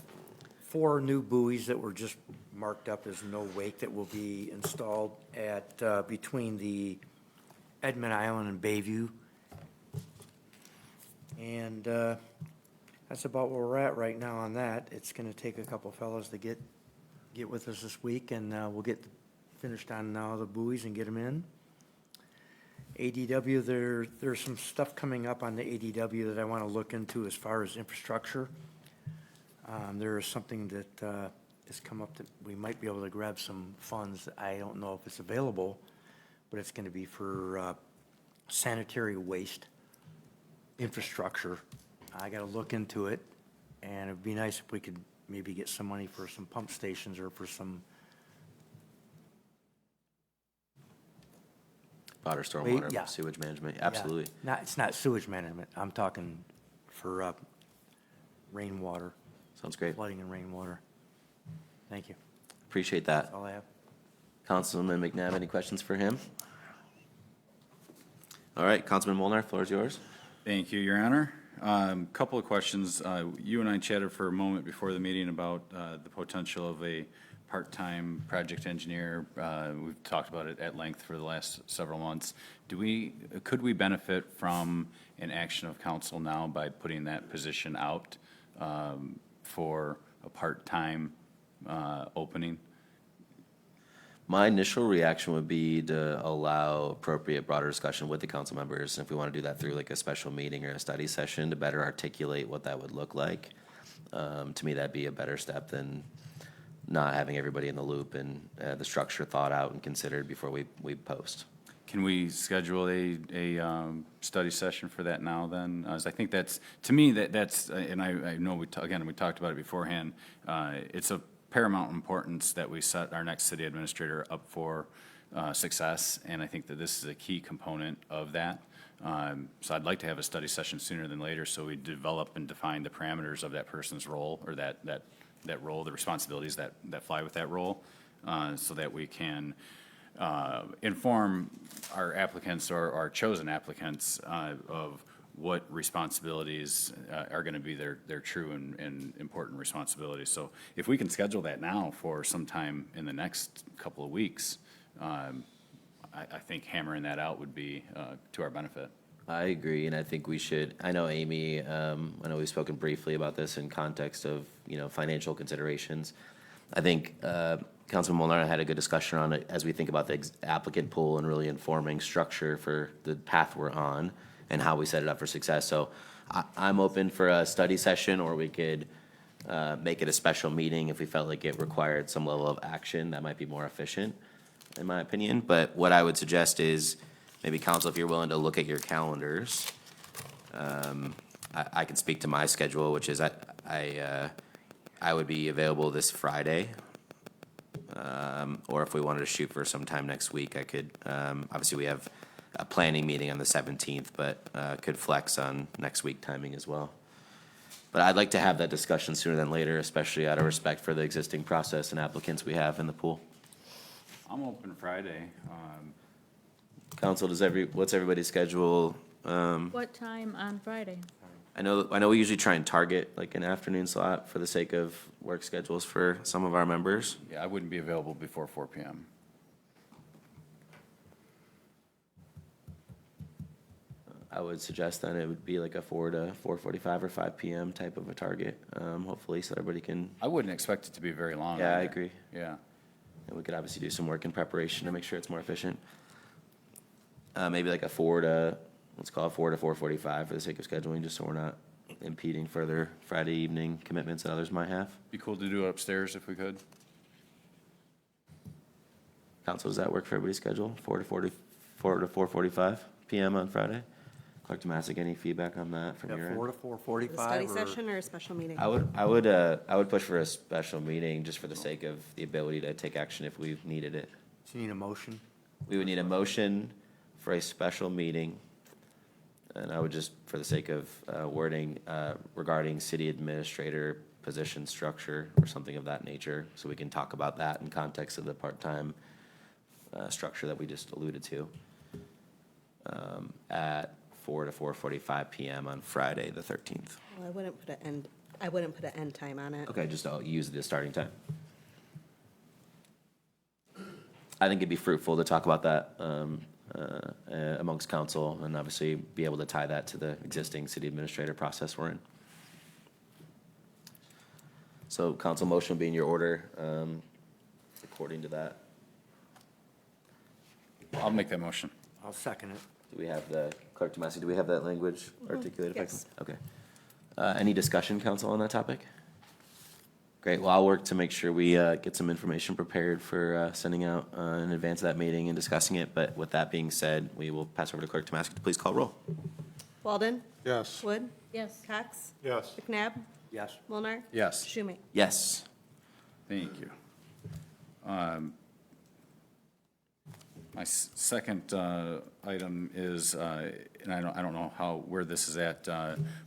4 new buoys that were just marked up as no wake that will be installed at, between the Edmond Island and Bayview. And that's about where we're at right now on that. It's gonna take a couple fellows to get with us this week, and we'll get finished on now the buoys and get them in. ADW, there's some stuff coming up on the ADW that I want to look into as far as infrastructure. There is something that has come up that we might be able to grab some funds. I don't know if it's available, but it's going to be for sanitary waste infrastructure. I got to look into it, and it'd be nice if we could maybe get some money for some pump stations or for some Water, Wait, stormwater, yeah. sewage management, absolutely. Yeah, it's not sewage management. I'm talking for rainwater, Sounds great. flooding and rainwater. Thank you. Appreciate that. That's all I have. Councilman McNabb, any questions for him? All right, Councilman Molnar, floor is yours. Thank you, Your Honor. Couple of questions. You and I chatted for a moment before the meeting about the potential of a part-time project engineer. We've talked about it at length for the last several months. Could we benefit from an action of council now by putting that position out for a part-time opening? My initial reaction would be to allow appropriate broader discussion with the council members. If we want to do that through like a special meeting or a study session to better articulate what that would look like. To me, that'd be a better step than not having everybody in the loop and the structure thought out and considered before we post. Can we schedule a study session for that now then? As I think that's, to me, that's, and I know we talked about it beforehand, it's of paramount importance that we set our next city administrator up for success, and I think that this is a key component of that. So I'd like to have a study session sooner than later, so we develop and define the parameters of that person's role, or that role, the responsibilities that fly with that role, so that we can inform our applicants or our chosen applicants of what responsibilities are going to be their true and important responsibilities. So if we can schedule that now for sometime in the next couple of weeks, I think hammering that out would be to our benefit. I agree, and I think we should, I know Amy, I know we've spoken briefly about this in context of, financial considerations. I think Councilman Molnar had a good discussion on it as we think about the applicant pool and really informing structure for the path we're on and how we set it up for success. So I'm open for a study session, or we could make it a special meeting if we felt like it required some level of action. That might be more efficient, in my opinion. But what I would suggest is, maybe council, if you're willing to look at your calendars, I can speak to my schedule, which is I would be available this Friday. Or if we wanted to shoot for some time next week, I could, obviously we have a planning meeting on the 17th, but could flex on next week timing as well. But I'd like to have that discussion sooner than later, especially out of respect for the existing process and applicants we have in the pool. I'm open Friday. Council, what's everybody's schedule? What time on Friday? I know we usually try and target like an afternoon slot for the sake of work schedules for some of our members. Yeah, I wouldn't be available before 4 p.m. I would suggest then it would be like a 4 to 4:45 or 5 p.m. type of a target, hopefully, so everybody can. I wouldn't expect it to be very long. Yeah, I either. agree. Yeah. And we could obviously do some work in preparation to make sure it's more efficient. Maybe like a 4 to 4:45 for the sake of scheduling, just so we're not impeding further Friday evening commitments that others might have. Be cool to do it upstairs if we could. Council, does that work for everybody's schedule? 4 to 4:45 p.m. on Friday? Clerk Tomasic, any feedback on that from your end? 4 to 4:45. A study session or a special meeting? I would push for a special meeting just for the sake of the ability to take action if we needed it. Do you need a motion? We would need a motion for a special meeting, and I would just, for the sake of wording, regarding city administrator position structure or something of that nature, so we can talk about that in context of the part-time structure that we just alluded to, at 4 to 4:45 p.m. on Friday, the 13th. Well, I wouldn't put an end time on it. Okay, just I'll use the starting time. I think it'd be fruitful to talk about that amongst council, and obviously be able to tie that to the existing city administrator process we're in. So council motion will be in your order, according to that. I'll make that motion. I'll second it. Do we have Clerk Tomasi, do we have that language articulated? Yes. Okay. Any discussion, council, on that topic? Great, well, I'll work to make sure we get some information prepared for sending out in advance of that meeting and discussing it. But with that being said, we will pass over to Clerk Tomasi to please call roll. Walden? Yes. Wood? Yes. Cox? Yes. McNabb? Yes. Molnar. Yes. Schumate? Yes. Thank you. My second item is, and I don't know where this is at,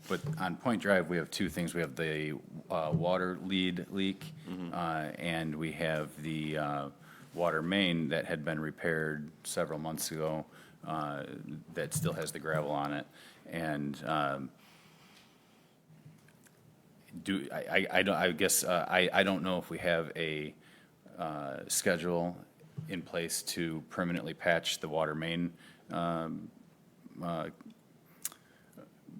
but on Point Drive, we have two things. We have the water lead leak, and we have the water main that had been repaired several months ago that still has the gravel on it. And I guess I don't know if we have a schedule in place to permanently patch the water main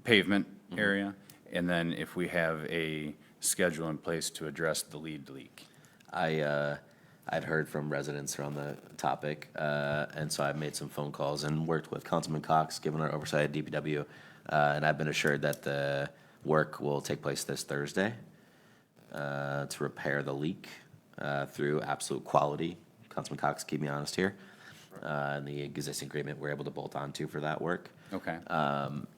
pavement area, and then if we have a schedule in place to address the lead leak. I'd heard from residents around the topic, and so I've made some phone calls and worked with Councilman Cox, given our oversight at DPW, and I've been assured that the work will take place this Thursday to repair the leak through Absolute Quality. Councilman Cox, keep me honest here. And the existing agreement we're able to bolt onto for that work. Okay.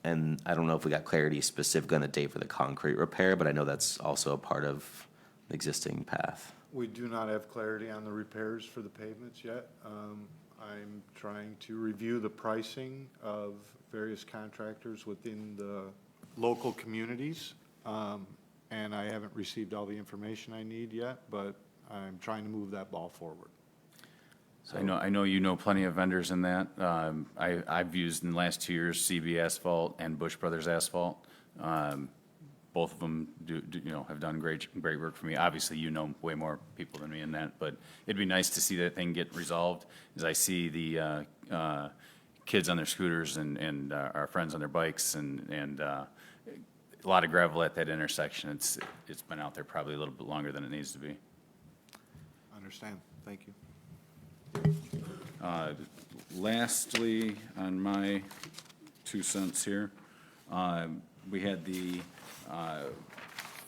And I don't know if we got clarity specific on a date for the concrete repair, but I know that's also a part of the existing path. We do not have clarity on the repairs for the pavements yet. I'm trying to review the pricing of various contractors within the local communities. And I haven't received all the information I need yet, but I'm trying to move that ball forward. I know you know plenty of vendors in that. I've used in the last 2 years CB Asphalt and Bush Brothers Asphalt. Both of them have done great work for me. Obviously, you know way more people than me in that, but it'd be nice to see that thing get resolved. As I see the kids on their scooters and our friends on their bikes and a lot of gravel at that intersection. It's been out there probably a little bit longer than it needs to be. Understand. Thank you. Lastly, on my 2 cents here, we had the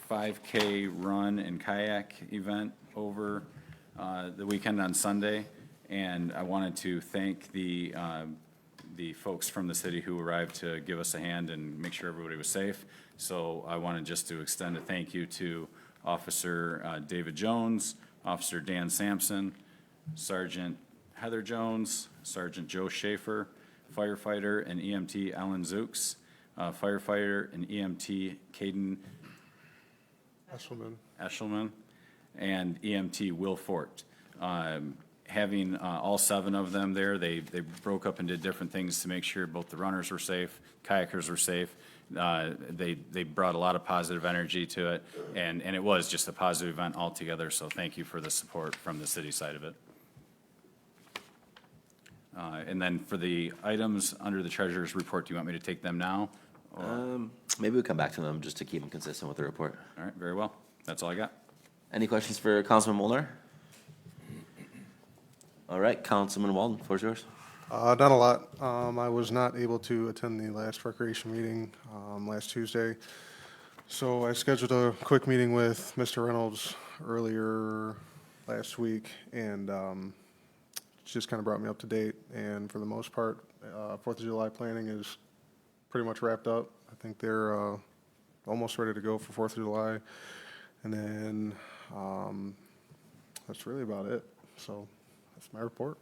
5K run and kayak event over the weekend on Sunday, and I wanted to thank the folks from the city who arrived to give us a hand and make sure everybody was safe. So I wanted just to extend a thank you to Officer David Jones, Officer Dan Sampson, Sergeant Heather Jones, Sergeant Joe Schaefer, firefighter and EMT Alan Zooks, firefighter and EMT Caden Eshelman, and EMT Will Fort. Having all 7 of them there, they broke up and did different things to make sure both the runners were safe, kayakers were safe. They brought a lot of positive energy to it, and it was just a positive event altogether, so thank you for the support from the city side of it. And then for the items under the treasurer's report, do you want me to take them now? Maybe we'll come back to them just to keep them consistent with the report. All right, very well. That's all I got. Any questions for Councilman Molnar? All right, Councilman Walden, floor is yours. Not a lot. I was not able to attend the last recreation meeting last Tuesday. So I scheduled a quick meeting with Mr. Reynolds earlier last week, and just kind of brought me up to date. And for the most part, 4th of July planning is pretty much wrapped up. I think they're almost ready to go for 4th of July. And then that's really about it. So that's my report.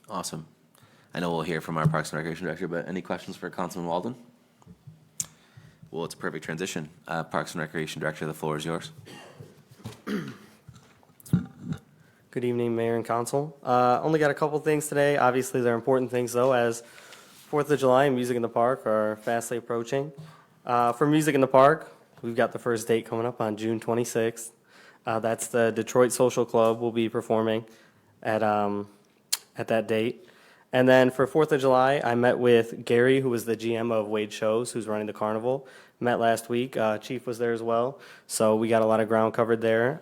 Awesome. I know we'll hear from our Parks and Recreation Director, but any questions for Councilman Walden? Well, it's a perfect transition. Parks and Recreation Director, the floor is yours. Good evening, Mayor and Council. Only got a couple things today. Obviously, they're important things, though, as 4th of July and Music in the Park are fastly approaching. For Music in the Park, we've got the first date coming up on June 26th. That's the Detroit Social Club will be performing at that date. And then for 4th of July, I met with Gary, who was the GM of Wade Shows, who's running the carnival. Met last week. Chief was there as well. So we got a lot of ground covered there.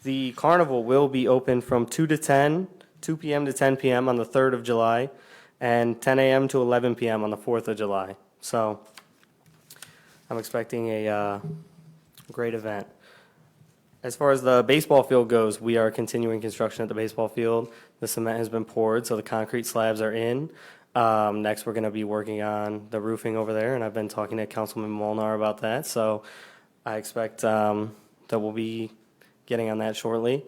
The carnival will be open from 2 p.m. to 10 p.m. on the 3rd of July, and 10 a.m. to 11 p.m. on the 4th of July. So I'm expecting a great event. As far as the baseball field goes, we are continuing construction at the baseball field. The cement has been poured, so the concrete slabs are in. Next, we're going to be working on the roofing over there, and I've been talking to Councilman Molnar about that. So I expect that we'll be getting on that shortly.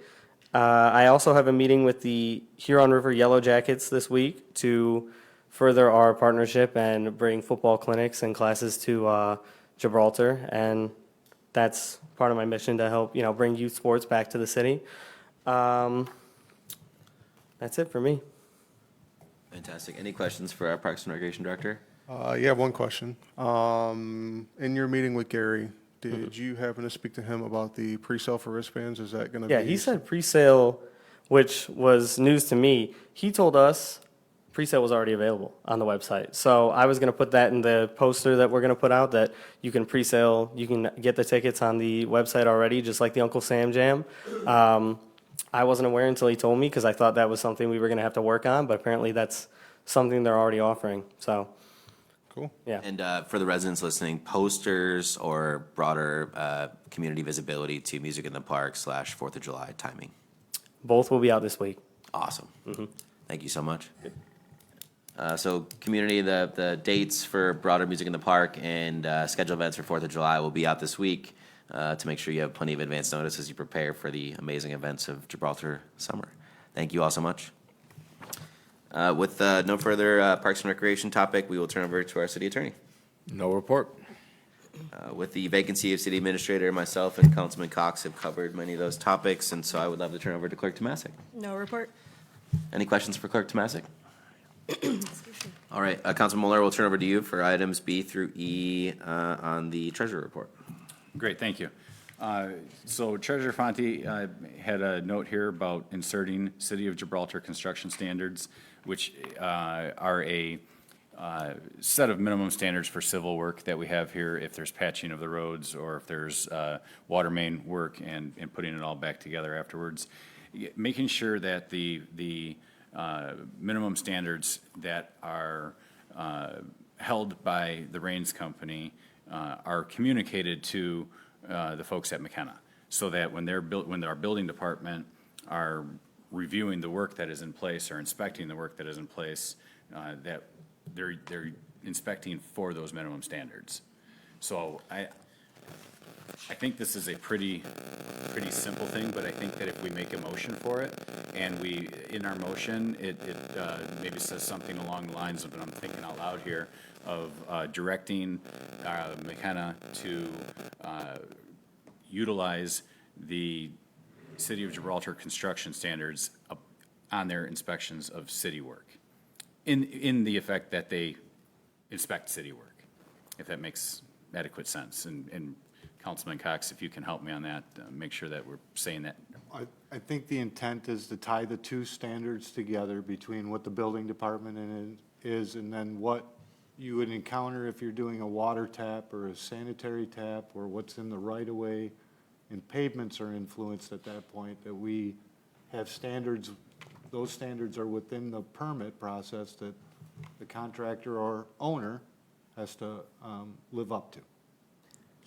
I also have a meeting with the Huron River Yellow Jackets this week to further our partnership and bring football clinics and classes to Gibraltar, and that's part of my mission to help, bring youth sports back to the city. That's it for me. Fantastic. Any questions for our Parks and Recreation Director? Yeah, one question. In your meeting with Gary, did you happen to speak to him about the pre-sale for wristbands? Is that going to be? Yeah, he said pre-sale, which was news to me. He told us pre-sale was already available on the website. So I was going to put that in the poster that we're going to put out, that you can pre-sale, you can get the tickets on the website already, just like the Uncle Sam Jam. I wasn't aware until he told me, because I thought that was something we were going to have to work on, but apparently that's something they're already offering. So, cool. Yeah. And for the residents listening, posters or broader community visibility to Music in the Park / 4th of July timing? Both will be out this week. Awesome. Thank you so much. So community, the dates for broader Music in the Park and scheduled events for 4th of July will be out this week to make sure you have plenty of advance notice as you prepare for the amazing events of Gibraltar summer. Thank you all so much. With no further Parks and Recreation topic, we will turn over to our city attorney. No report. With the vacancy of city administrator, myself and Councilman Cox have covered many of those topics, and so I would love to turn over to Clerk Tomasic. No report. Any questions for Clerk Tomasic? All right, Councilman Mueller, we'll turn over to you for items B through E on the treasurer report. Great, thank you. So Treasurer Fonte had a note here about inserting City of Gibraltar construction standards, which are a set of minimum standards for civil work that we have here if there's patching of the roads or if there's water main work and putting it all back together afterwards. Making sure that the minimum standards that are held by the Raines Company are communicated to the folks at McKenna, so that when our building department are reviewing the work that is in place or inspecting the work that is in place, that they're inspecting for those minimum standards. So I think this is a pretty simple thing, but I think that if we make a motion for it, and in our motion, it maybe says something along the lines of, and I'm thinking out loud here, of directing McKenna to utilize the City of Gibraltar construction standards on their inspections of city work, in the effect that they inspect city work, if that makes adequate sense. And Councilman Cox, if you can help me on that, make sure that we're saying that. I think the intent is to tie the two standards together between what the building department is and then what you would encounter if you're doing a water tap or a sanitary tap, or what's in the right-of-way, and pavements are influenced at that point, that we have standards. Those standards are within the permit process that the contractor or owner has to live up to.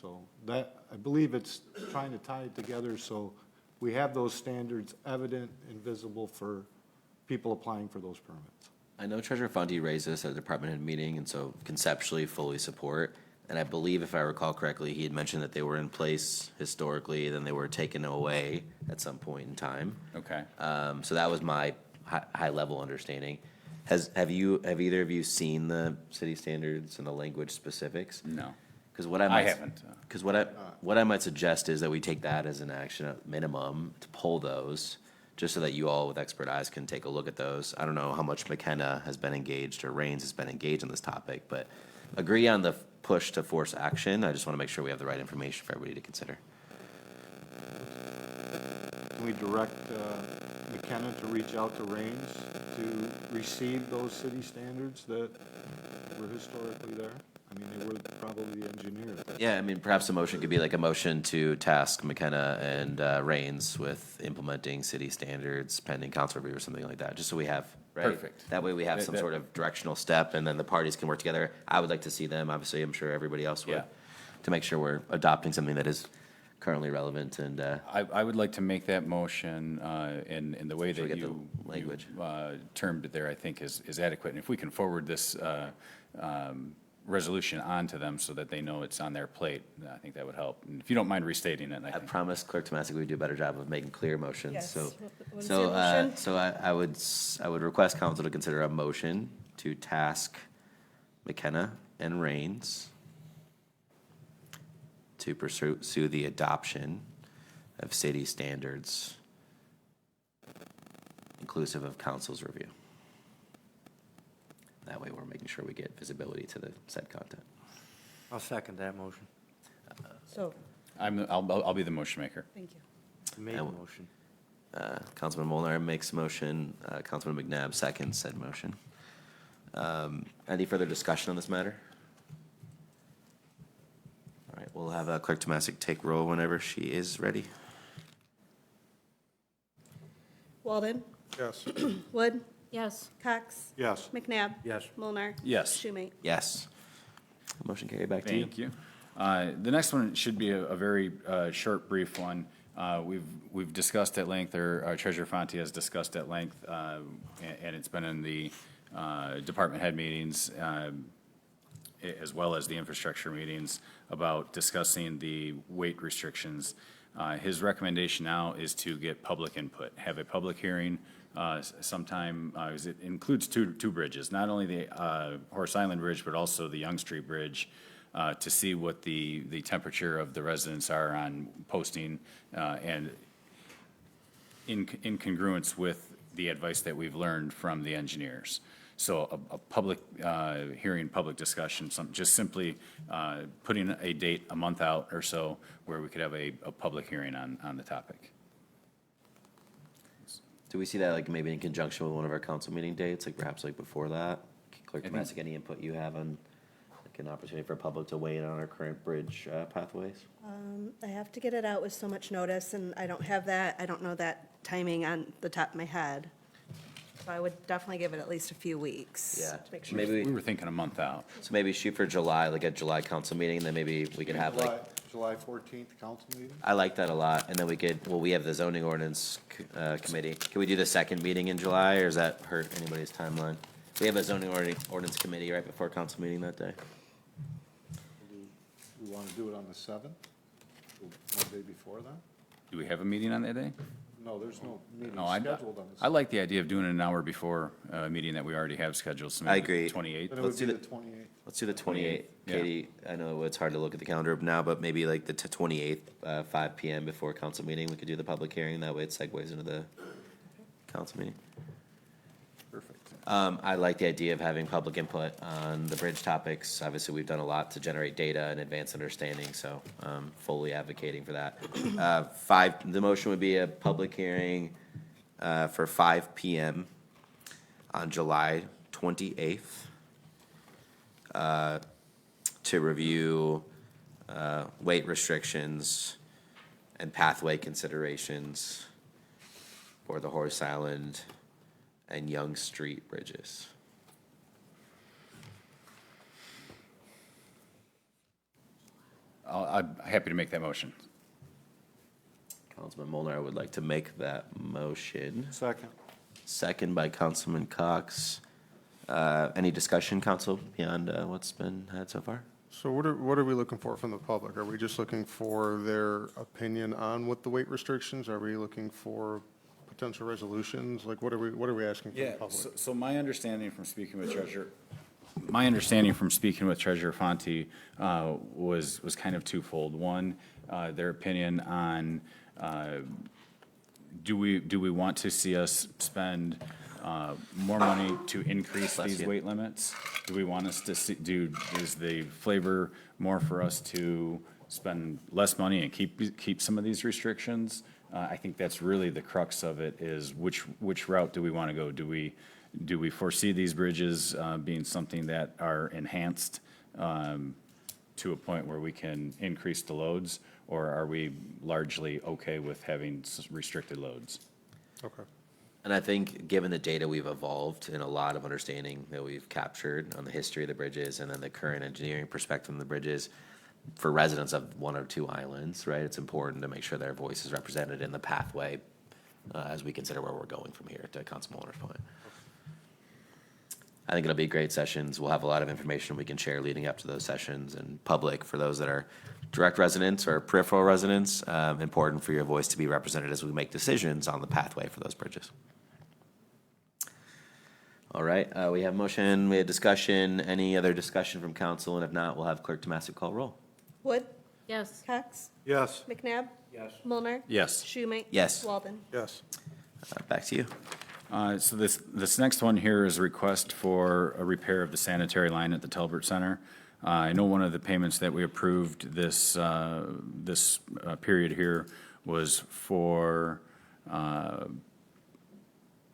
So that, I believe it's trying to tie it together so we have those standards evident and visible for people applying for those permits. I know Treasurer Fonte raised this at a department head meeting, and so conceptually fully support. And I believe, if I recall correctly, he had mentioned that they were in place historically, then they were taken away at some point in time. Okay. So that was my high-level understanding. Have either of you seen the city standards and the language specifics? No. Because what I haven't. Because what I might suggest is that we take that as an action at minimum to pull those, just so that you all with expert eyes can take a look at those. I don't know how much McKenna has been engaged or Raines has been engaged on this topic, but agree on the push to force action. I just want to make sure we have the right information for everybody to consider. Can we direct McKenna to reach out to Raines to receive those city standards that were historically there? I mean, they were probably the engineers. Yeah, I mean, perhaps a motion could be like a motion to task McKenna and Raines with implementing city standards pending council review or something like that, just so we have, right? Perfect. That way we have some sort of directional step, and then the parties can work together. I would like to see them, obviously, I'm sure everybody else would, Yeah. to make sure we're adopting something that is currently relevant and, I would like to make that motion, in the way Sure, that get the you language. termed it there, I think is adequate. And if we can forward this resolution on to them so that they know it's on their plate, I think that would help. And if you don't mind restating it, I I think. promise Clerk Tomasic we'd do a better job of making clear motions, Yes. so. What is your motion? So I would request council to consider a motion to task McKenna and Raines to pursue the adoption of city standards inclusive of council's review. That way we're making sure we get visibility to the said content. I'll second that motion. So, I'll be the motion maker. thank you. You made the motion. Councilman Molnar makes a motion, Councilman McNabb seconds said motion. Any further discussion on this matter? All right, we'll have Clerk Tomasic take roll whenever she is ready. Walden. Yes. Wood. Yes. Cox. Yes. McNabb. Yes. Mulnar. Yes. Schumate. Yes. Motion carried back to you. Thank you. The next one should be a very short, brief one. We've discussed at length, or our Treasurer Fonte has discussed at length, and it's been in the department head meetings, as well as the infrastructure meetings, about discussing the weight restrictions His recommendation now is to get public input, have a public hearing sometime, 'cause it includes two bridges, not only the Horse Island Bridge, but also the Young Street Bridge, to see what the temperature of the residents are on posting, and in congruence with the advice that we've learned from the engineers. So a public hearing, public discussion, just simply putting a date a month out or so where we could have a public hearing on the topic. Do we see that like maybe in conjunction with one of our council meeting dates, like perhaps like before that? Clerk Tomasic, any input you have on like an opportunity for public to weigh in on our current bridge pathways? I have to get it out with so much notice, and I don't have that, I don't know that timing on the top of my head. So I would definitely give it at least a few weeks. Yeah, to make sure. maybe, We were thinking a month out. so maybe shoot for July, like a July council meeting, then maybe we could have like, July 14th council meeting? I like that a lot, and then we could, well, we have the zoning ordinance committee. Can we do the second meeting in July, or does that hurt anybody's timeline? We have a zoning ordinance committee right before council meeting that day. We want to do it on the 7th, Monday before that? Do we have a meeting on that day? No, there's no meeting No, scheduled on the 7th. I like the idea of doing it an hour before a meeting that we already have scheduled. So I maybe agree. 28th. Then it Let's would be do the 28th. Let's do the 28th. Yeah. Katie, I know it's hard to look at the calendar now, but maybe like the 28th, 5 PM before council meeting, we could do the public hearing. That way it segues into the council meeting. Perfect. I like the idea of having public input on the bridge topics. Obviously, we've done a lot to generate data and advance understanding, so fully advocating for that. The motion would be a public hearing for 5 PM on July 28th to review weight restrictions and pathway considerations for the Horse Island and Young Street bridges. I'm happy to make that motion. Councilman Molnar would like to make that motion. Second. Second by Councilman Cox. Any discussion, council, beyond what's been had so far? So what are we looking for from the public? Are we just looking for their opinion on what the weight restrictions? Are we looking for potential resolutions? Like, what are we asking from the Yeah, public? so my understanding from speaking with Treasurer Fonte was kind of twofold. One, their opinion on, do we want to see us spend more money to increase Bless these you. weight limits? Do we want us to is the flavor more for us to spend less money and keep some of these restrictions? I think that's really the crux of it, is which route do we want to go? Do we foresee these bridges being something that are enhanced to a point where we can increase the loads? Or are we largely okay with having restricted loads? Okay. And I think, given the data we've evolved and a lot of understanding that we've captured on the history of the bridges and then the current engineering perspective on the bridges, for residents of one or two islands, right, it's important to make sure their voice is represented in the pathway as we consider where we're going from here, to Councilman Molnar's point. I think it'll be great sessions. We'll have a lot of information we can share leading up to those sessions, and public, for those that are direct residents or peripheral residents, important for your voice to be represented as we make decisions on the pathway for those bridges. All right, we have motion, we have discussion. Any other discussion from council? And if not, we'll have Clerk Tomasic call roll. Wood? Yes. Cox? Yes. McNabb? Yes. Mulnar? Yes. Schumate? Yes. Walden? Yes. Back to you. So this next one here is a request for a repair of the sanitary line at the Talbert Center. I know one of the payments that we approved this period here was for,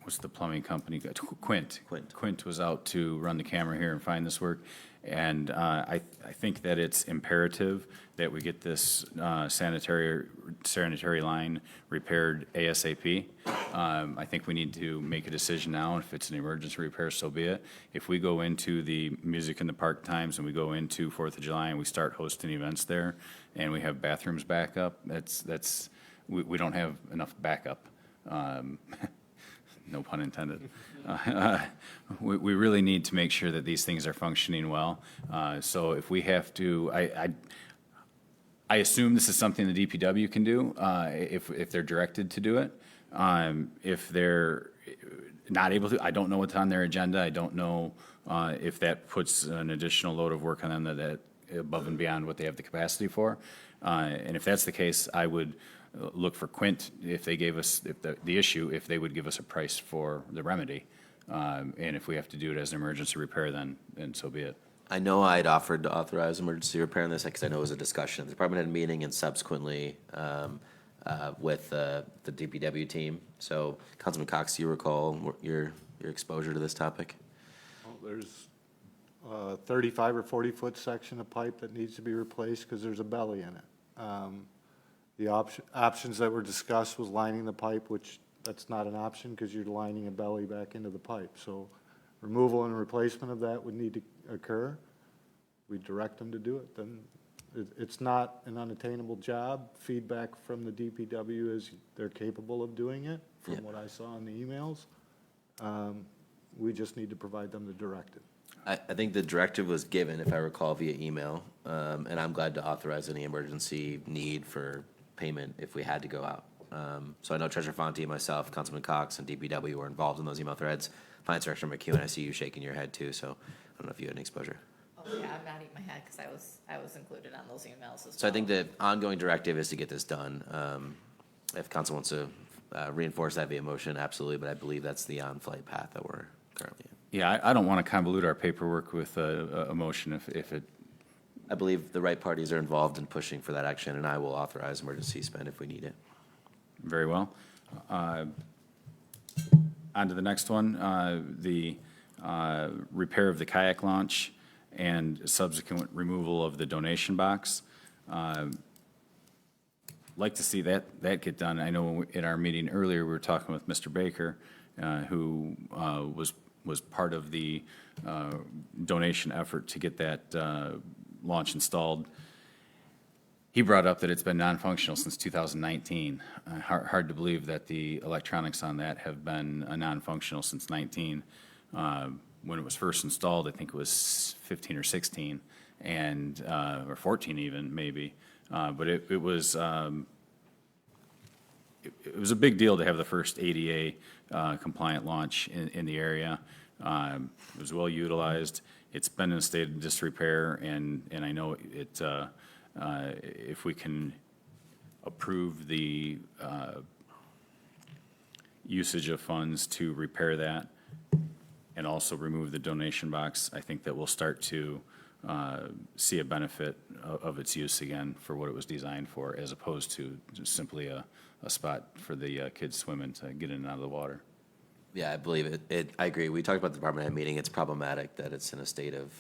what's the plumbing company? Quint. Quint was out to run the camera here and find this work. And I think that it's imperative that we get this sanitary line repaired ASAP. I think we need to make a decision now. If it's an emergency repair, so be it. If we go into the Music in the Park Times and we go into 4th of July and we start hosting events there and we have bathrooms back up, we don't have enough backup. No pun intended. We really need to make sure that these things are functioning well. So if we have to, I assume this is something the DPW can do, if they're directed to do it. If they're not able to, I don't know what's on their agenda. I don't know, if that puts an additional load of work on them that above and beyond what they have the capacity for. And if that's the case, I would look for Quint if they gave us, if the issue, if they would give us a price for the remedy. And if we have to do it as an emergency repair, then so be it. I know I'd offered to authorize emergency repair on this, because I know it was a discussion. The department had a meeting and subsequently with the DPW team. So, Councilman Cox, do you recall your exposure to this topic? Well, there's a 35 or 40-foot section of pipe that needs to be replaced because there's a belly in it. The options that were discussed was lining the pipe, which that's not an option because you're lining a belly back into the pipe. So removal and replacement of that would need to occur. We direct them to do it, then it's not an unattainable job. Feedback from the DPW is they're capable of doing it, from what I saw in the emails. We just need to provide them the directive. I think the directive was given, if I recall, via email, and I'm glad to authorize any emergency need for payment if we had to go out. So I know Treasurer Fonte, myself, Councilman Cox, and DPW were involved in those email threads. Finance Director McEwen, I see you shaking your head too, so I don't know if you had any exposure. Oh, yeah, I'm nodding my head because I was included on those emails as well. So I think the ongoing directive is to get this done. If council wants to reinforce that via motion, absolutely, but I believe that's the on-flight path that we're currently in. Yeah, I don't want to convolute our paperwork with a motion if it. I believe the right parties are involved in pushing for that action, and I will authorize emergency spend if we need it. Very well. On to the next one, the repair of the kayak launch and subsequent removal of the donation box. Like to see that get done. I know in our meeting earlier, we were talking with Mr. Baker, who was part of the donation effort to get that launch installed. He brought up that it's been non-functional since 2019. Hard to believe that the electronics on that have been non-functional since 19. When it was first installed, I think it was 15 or 16, and or 14 even maybe. But it was a big deal to have the first ADA compliant launch in the area. It was well utilized. It's been in a state of disrepair, and I know it. If we can approve the usage of funds to repair that and also remove the donation box, I think that we'll start to see a benefit of its use again for what it was designed for, as opposed to just simply a spot for the kids swimming to get in and out of the water. Yeah, I believe it. I agree. We talked about the department head meeting. It's problematic that it's in a state of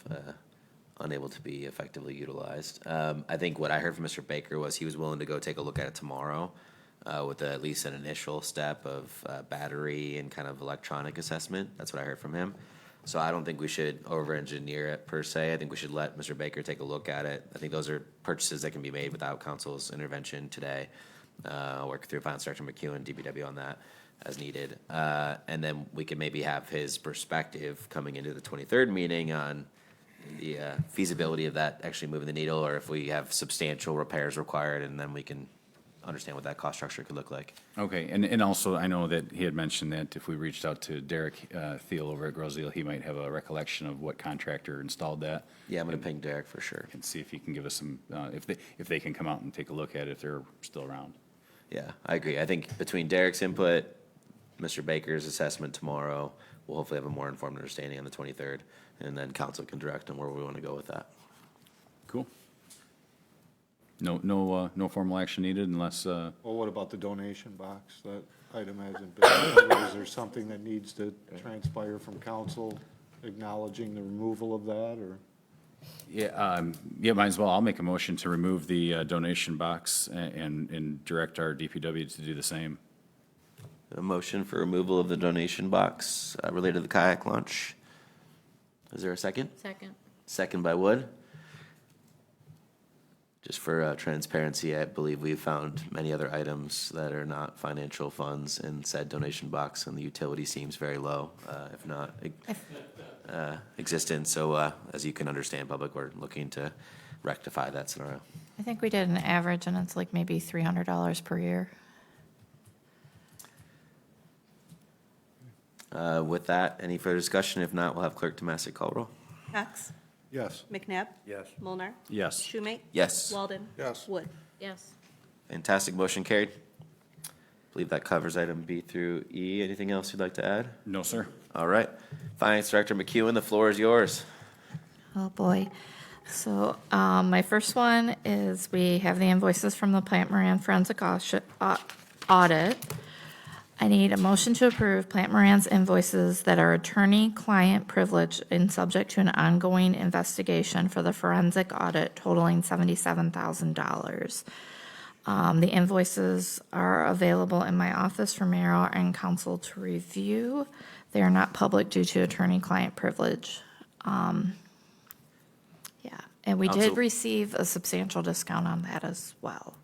unable to be effectively utilized. I think what I heard from Mr. Baker was he was willing to go take a look at it tomorrow with at least an initial step of battery and kind of electronic assessment. That's what I heard from him. So I don't think we should over-engineer it per se. I think we should let Mr. Baker take a look at it. I think those are purchases that can be made without council's intervention today. I'll work through Finance Director McEwen, DPW on that as needed. And then we can maybe have his perspective coming into the 23rd meeting on the feasibility of that actually moving the needle, or if we have substantial repairs required, and then we can understand what that cost structure could look like. Okay, and also I know that he had mentioned that if we reached out to Derek Thiel over at Groseal, he might have a recollection of what contractor installed that. Yeah, I'm going to ping Derek for sure. And see if he can give us some, if they can come out and take a look at it if they're still around. Yeah, I agree. I think between Derek's input, Mr. Baker's assessment tomorrow, we'll hopefully have a more informed understanding on the 23rd, and then council can direct on where we want to go with that. Cool. No formal action needed unless, Well, what about the donation box? That item hasn't been, is there something that needs to transpire from council acknowledging the removal of that, or? yeah, might as well. I'll make a motion to remove the donation box and direct our DPW to do the same. A motion for removal of the donation box related to the kayak launch. Is there a second? Second. Second by Wood. Just for transparency, I believe we've found many other items that are not financial funds in said donation box, and the utility seems very low, if not existent. So as you can understand, public, we're looking to rectify that scenario. I think we did an average, and it's like maybe $300 per year. With that, any further discussion? If not, we'll have Clerk Tomasic call roll. Cox? Yes. McNabb? Yes. Mulnar? Yes. Schumate? Yes. Walden? Yes. Wood? Yes. Fantastic, motion carried. Believe that covers item B through E. Anything else you'd like to add? No, sir. All right. Finance Director McEwen, the floor is yours. Oh, boy. So my first one is we have the invoices from the Plant Moran Forensic Audit. I need a motion to approve Plant Moran's invoices that are attorney-client privilege and subject to an ongoing investigation for the forensic audit totaling $77,000. The invoices are available in my office for mayor and council to review. They are not public due to attorney-client privilege. Yeah, and we did Counsel- receive a substantial discount on that as well.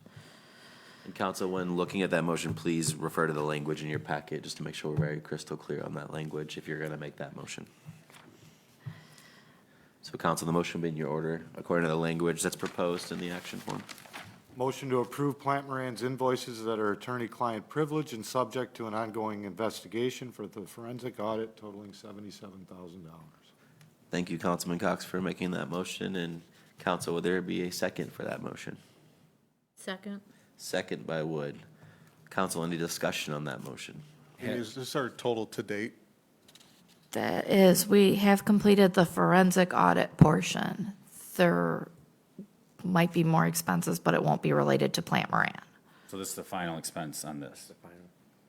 And council, when looking at that motion, please refer to the language in your packet, just to make sure we're very crystal clear on that language if you're going to make that motion. So council, the motion will be in your order according to the language that's proposed in the action form. Motion to approve Plant Moran's invoices that are attorney-client privilege and subject to an ongoing investigation for the forensic audit totaling $77,000. Thank you, Councilman Cox, for making that motion. And council, will there be a second for that motion? Second. Second by Wood. Council, any discussion on that motion? Is this our total to date? That is, we have completed the forensic audit portion. There might be more expenses, but it won't be related to Plant Moran. So this is the final expense on this.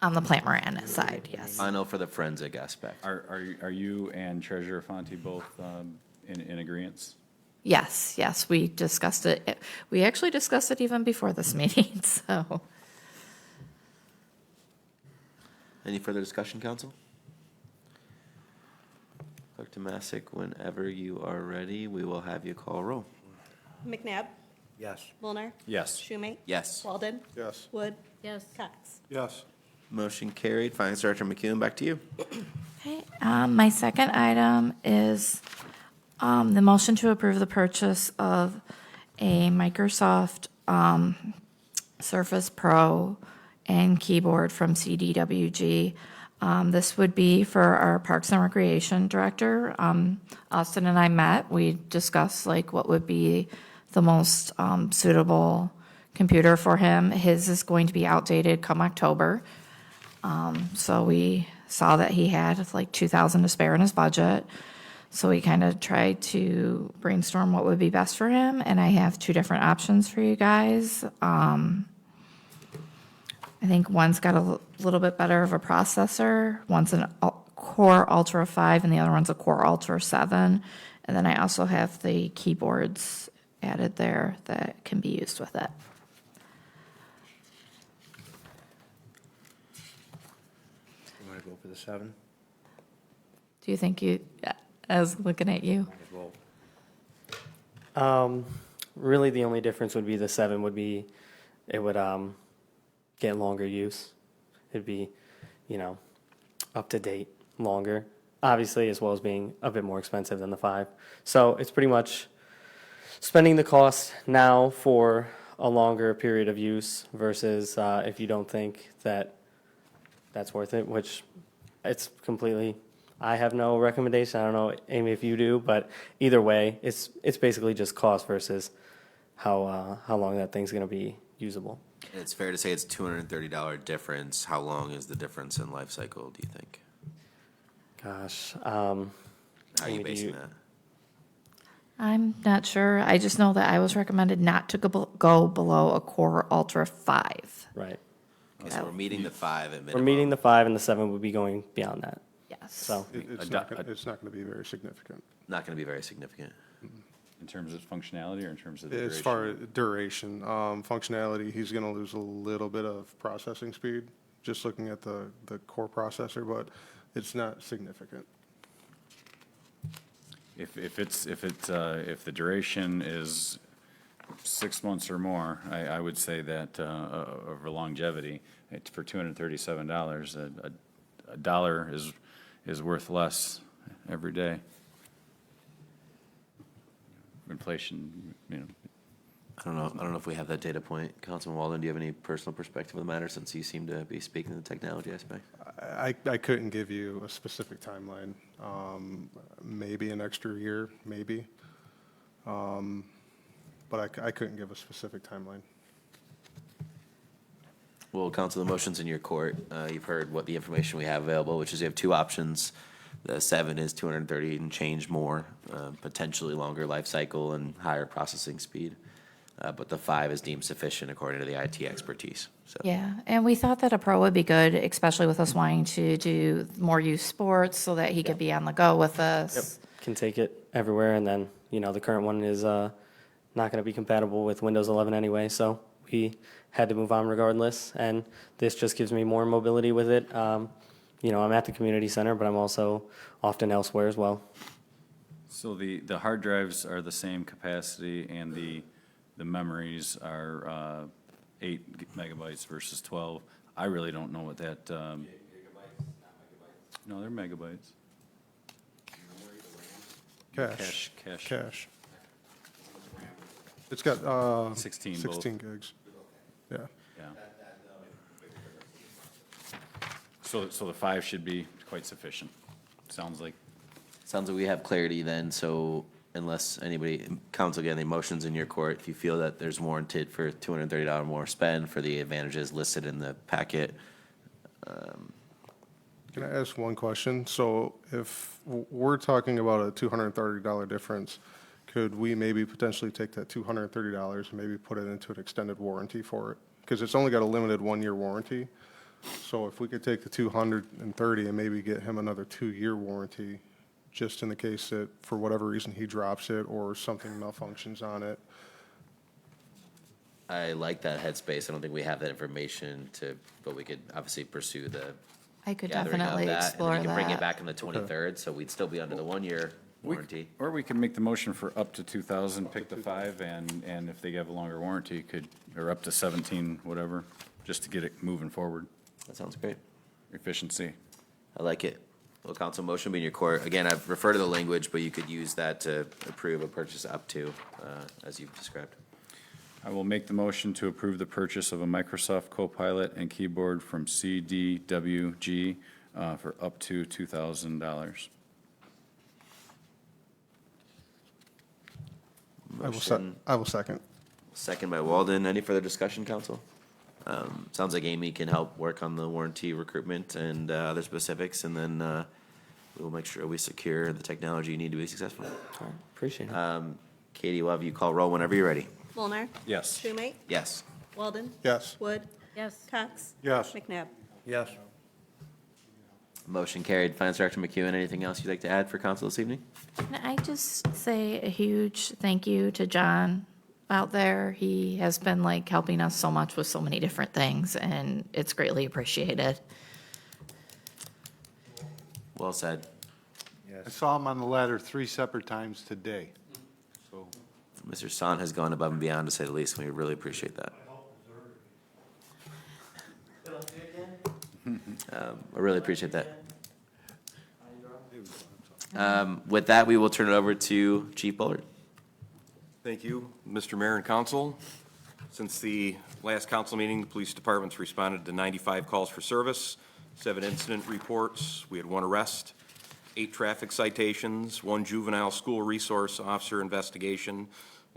On the Plant Moran side, yes. Final for the forensic aspect. Are you and Treasurer Fonte both in agreeance? Yes, we discussed it. We actually discussed it even before this meeting, so. Any further discussion, council? Clerk Tomasic, whenever you are ready, we will have you call roll. McNabb? Yes. Mulnar? Yes. Schumate? Yes. Walden? Yes. Wood? Yes. Cox? Yes. Motion carried. Finance Director McEwen, back to you. Okay, my second item is the motion to approve the purchase of a Microsoft Surface Pro and keyboard from CDWG. This would be for our Parks and Recreation Director. Austin and I met. We discussed like what would be the most suitable computer for him. His is going to be outdated come October. So we saw that he had like $2,000 to spare in his budget. So we kind of tried to brainstorm what would be best for him. And I have two different options for you guys. I think one's got a little bit better of a processor. One's an Core Ultra 5 and the other one's a Core Ultra 7. And then I also have the keyboards added there that can be used with it. You want to go for the 7? Do you think I was looking at you. Really, the only difference would be the 7 would be, it would get longer use. It'd be, up to date, longer, obviously, as well as being a bit more expensive than the 5. So it's pretty much spending the cost now for a longer period of use versus if you don't think that that's worth it, which it's completely, I have no recommendation. I don't know, Amy, if you do, but either way, it's basically just cost versus how long that thing's going to be usable. It's fair to say it's $230 difference. How long is the difference in life cycle, do you think? Gosh. How are you basing that? I'm not sure. I just know that I was recommended not to go below a Core Ultra 5. Right. Okay, so we're meeting the 5 at minimum. We're meeting the 5, and the 7 would be going beyond that. Yes. So It's not going to be very significant. Not going to be very significant. In terms of functionality or in terms of the As duration? far as duration, functionality, he's going to lose a little bit of processing speed, just looking at the core processor, but it's not significant. If the duration is 6 months or more, I would say that over longevity, for $237, a dollar is worth less every day. inflation, you know. I don't know if we have that data point. Councilman Walden, do you have any personal perspective on the matter since you seem to be speaking to the technology aspect? I couldn't give you a specific timeline. Maybe an extra year, maybe. But I couldn't give a specific timeline. Well, counsel, the motion's in your court. You've heard what the information we have available, which is you have two options. The 7 is 230 and change more, potentially longer life cycle and higher processing speed. But the 5 is deemed sufficient according to the IT expertise. So Yeah, and we thought that a Pro would be good, especially with us wanting to do more youth sports so that he could be on the go with us. Can take it everywhere, and then, you know, the current one is not going to be compatible with Windows 11 anyway, so we had to move on regardless, and this just gives me more mobility with it. You know, I'm at the community center, but I'm also often elsewhere as well. So the hard drives are the same capacity, and the memories are 8 megabytes versus 12. I really don't know what that. No, they're megabytes. Cache. It's got 16 16 gigs. Yeah. Yeah. So the 5 should be quite sufficient, sounds like. sounds like we have clarity then, so unless anybody, council, get any motions in your court, if you feel that there's warranted for $230 more spend for the advantages listed in the packet. Can I ask one question? So if we're talking about a $230 difference, could we maybe potentially take that $230 and maybe put it into an extended warranty for it? Because it's only got a limited 1-year warranty. So if we could take the $230 and maybe get him another 2-year warranty, just in the case that for whatever reason he drops it or something malfunctions on it. I like that headspace. I don't think we have that information but we could obviously pursue the I could gathering of definitely that. explore And then you can bring it that. back on the 23rd, so we'd still be under the 1-year warranty. Or we could make the motion for up to 2,000, pick the 5, and if they have a longer warranty, or up to 17, whatever, just to get it moving forward. That sounds great. Efficiency. I like it. Well, council, motion be in your court. Again, I've referred to the language, but you could use that to approve a purchase up to, as you've described. I will make the motion to approve the purchase of a Microsoft Copilot and keyboard from CDWG for up to $2,000. I will second. Second by Walden. Any further discussion, council? Sounds like Amy can help work on the warranty recruitment and other specifics, and then we'll make sure we secure the technology you need to be successful. Appreciate it. Katie, we'll have you call roll whenever you're ready. Mulnar. Yes. Schumate. Yes. Walden. Yes. Wood. Yes. Cox. Yes. McNabb. Yes. Motion carried. Finance Director McEwen, anything else you'd like to add for council this evening? Can I just say a huge thank you to John out there? He has been like helping us so much with so many different things, and it's greatly appreciated. Well said. I saw him on the ladder 3 separate times today, so. Mr. San has gone above and beyond, to say the least, and we really appreciate that. I really appreciate that. With that, we will turn it over to Chief Bullard. Thank you, Mr. Mayor and Council. Since the last council meeting, the police department's responded to 95 calls for service, 7 incident reports. We had 1 arrest, 8 traffic citations, 1 juvenile school resource officer investigation,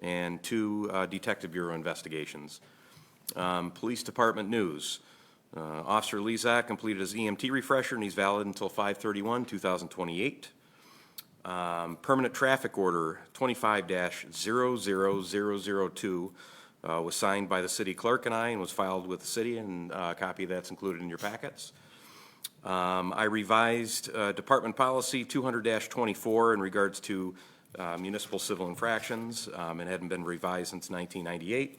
and 2 Detective Bureau investigations. Police Department news. Officer Lezak completed his EMT refresher, and he's valid until 5/31/2028. Permanent traffic order 25-00002 was signed by the city clerk and I, and was filed with the city, and a copy of that's included in your packets. I revised Department Policy 200-24 in regards to municipal civil infractions. It hadn't been revised since 1998.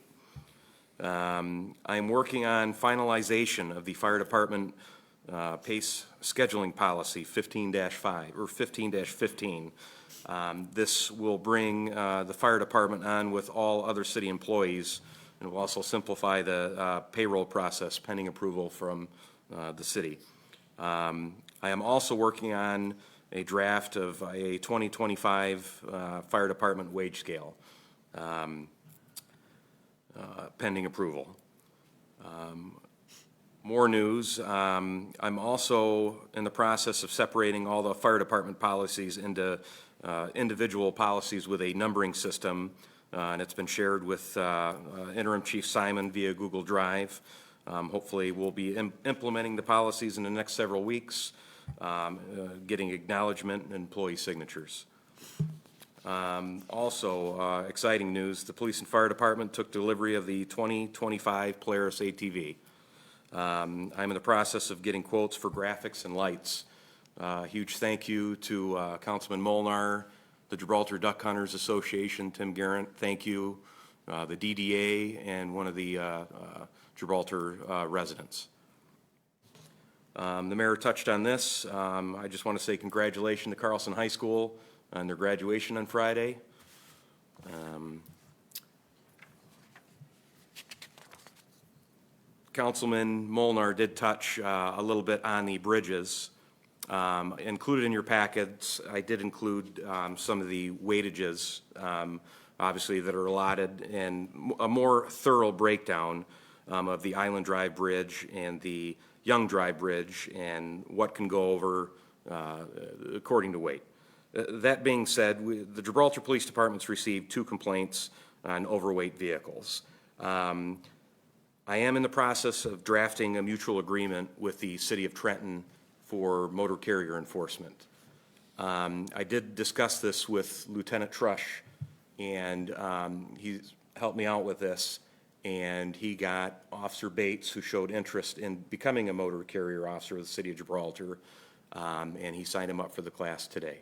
I am working on finalization of the fire department PACE scheduling policy 15-5 or 15-15. This will bring the fire department on with all other city employees, and will also simplify the payroll process pending approval from the city. I am also working on a draft of a 2025 fire department wage scale, pending approval. More news, I'm also in the process of separating all the fire department policies into individual policies with a numbering system, and it's been shared with Interim Chief Simon via Google Drive. Hopefully, we'll be implementing the policies in the next several weeks, getting acknowledgement and employee signatures. Also, exciting news, the police and fire department took delivery of the 2025 Polaris ATV. I'm in the process of getting quotes for graphics and lights. Huge thank you to Councilman Molnar, the Gibraltar Duck Hunters Association, Tim Garrett, thank you, the DDA, and one of the Gibraltar residents. The mayor touched on this. I just want to say congratulations to Carlson High School on their graduation on Friday. Councilman Molnar did touch a little bit on the bridges. Included in your packets, I did include some of the weightages, obviously, that are allotted, and a more thorough breakdown of the Island Drive Bridge and the Young Drive Bridge and what can go over according to weight. That being said, the Gibraltar Police Department's received 2 complaints on overweight vehicles. I am in the process of drafting a mutual agreement with the City of Trenton for motor carrier enforcement. I did discuss this with Lieutenant Trush, and he's helped me out with this, and he got Officer Bates, who showed interest in becoming a motor carrier officer of the City of Gibraltar, and he signed him up for the class today.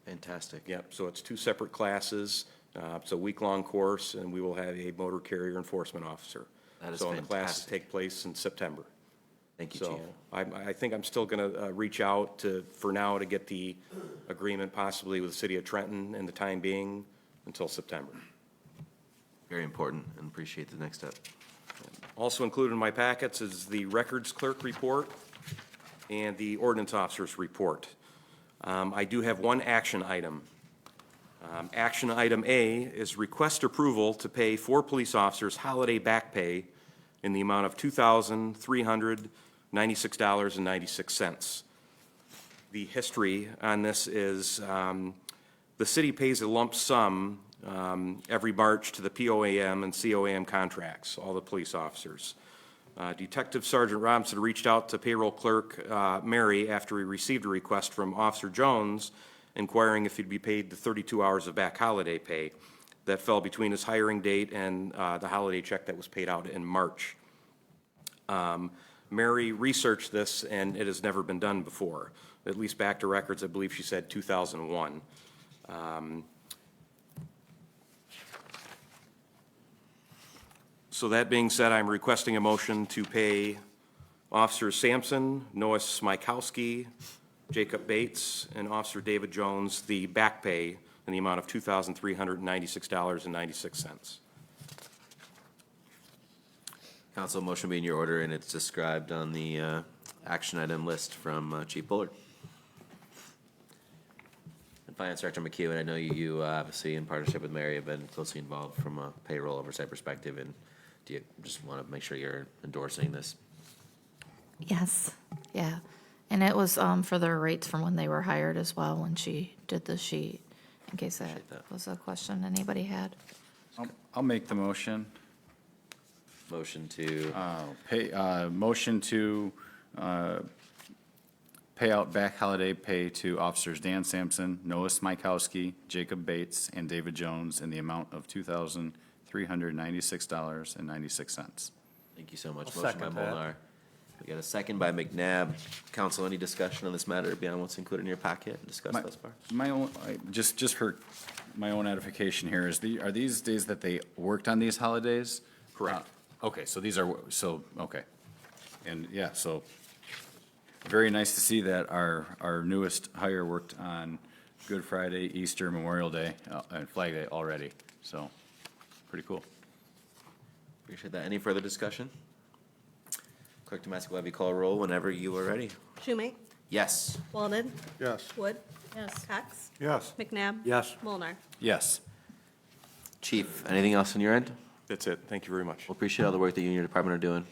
Fantastic. Yep, so it's 2 separate classes. It's a week-long course, and we will have a motor carrier enforcement officer. That is So the classes fantastic. take place in September. Thank you, So Chief. I think I'm still going to reach out for now to get the agreement possibly with the City of Trenton in the time being until September. Very important, and appreciate the next step. Also included in my packets is the records clerk report and the ordinance officer's report. I do have one action item. Action item A is request approval to pay 4 police officers holiday back pay in the amount of $2,396.96. The history on this is the city pays a lump sum every March to the POAM and COAM contracts, all the police officers. Detective Sergeant Robinson reached out to payroll clerk Mary after he received a request from Officer Jones inquiring if he'd be paid the 32 hours of back holiday pay that fell between his hiring date and the holiday check that was paid out in March. Mary researched this, and it has never been done before. At least back to records, I believe she said 2001. So that being said, I'm requesting a motion to pay Officers Sampson, Noah Smykowski, Jacob Bates, and Officer David Jones the back pay in the amount of $2,396.96. Council, motion be in your order, and it's described on the action item list from Chief Bullard. And Finance Director McEwen, I know you obviously, in partnership with Mary, have been closely involved from a payroll oversight perspective, and do you just want to make sure you're endorsing this? Yes, yeah. And it was for their rates from when they were hired as well, when she did the sheet, in case that was a question anybody had. I'll make the motion. Motion to? Motion to pay out back holiday pay to officers Dan Sampson, Noah Smykowski, Jacob Bates, and David Jones in the amount of $2,396.96. Thank you so much. I'll Motion by second that. Molnar. We got a second by McNabb. Council, any discussion on this matter beyond what's included in your packet and discussed thus far? My own, just for my own edification here, are these days that they worked on these holidays? Correct. Okay, so these are, okay. And, yeah, so, very nice to see that our newest hire worked on Good Friday, Easter, Memorial Day, and Flag Day already, so, pretty cool. Appreciate that. Any further discussion? Clerk Tomasic will have you call a roll whenever you are ready. Schumate, Yes. Walden. Yes. Wood. Yes. Cox. Yes. McNabb. Yes. Mulnar. Yes. Chief, anything else on your end? That's it. Thank you very much. We'll appreciate all the work that you and your department are doing,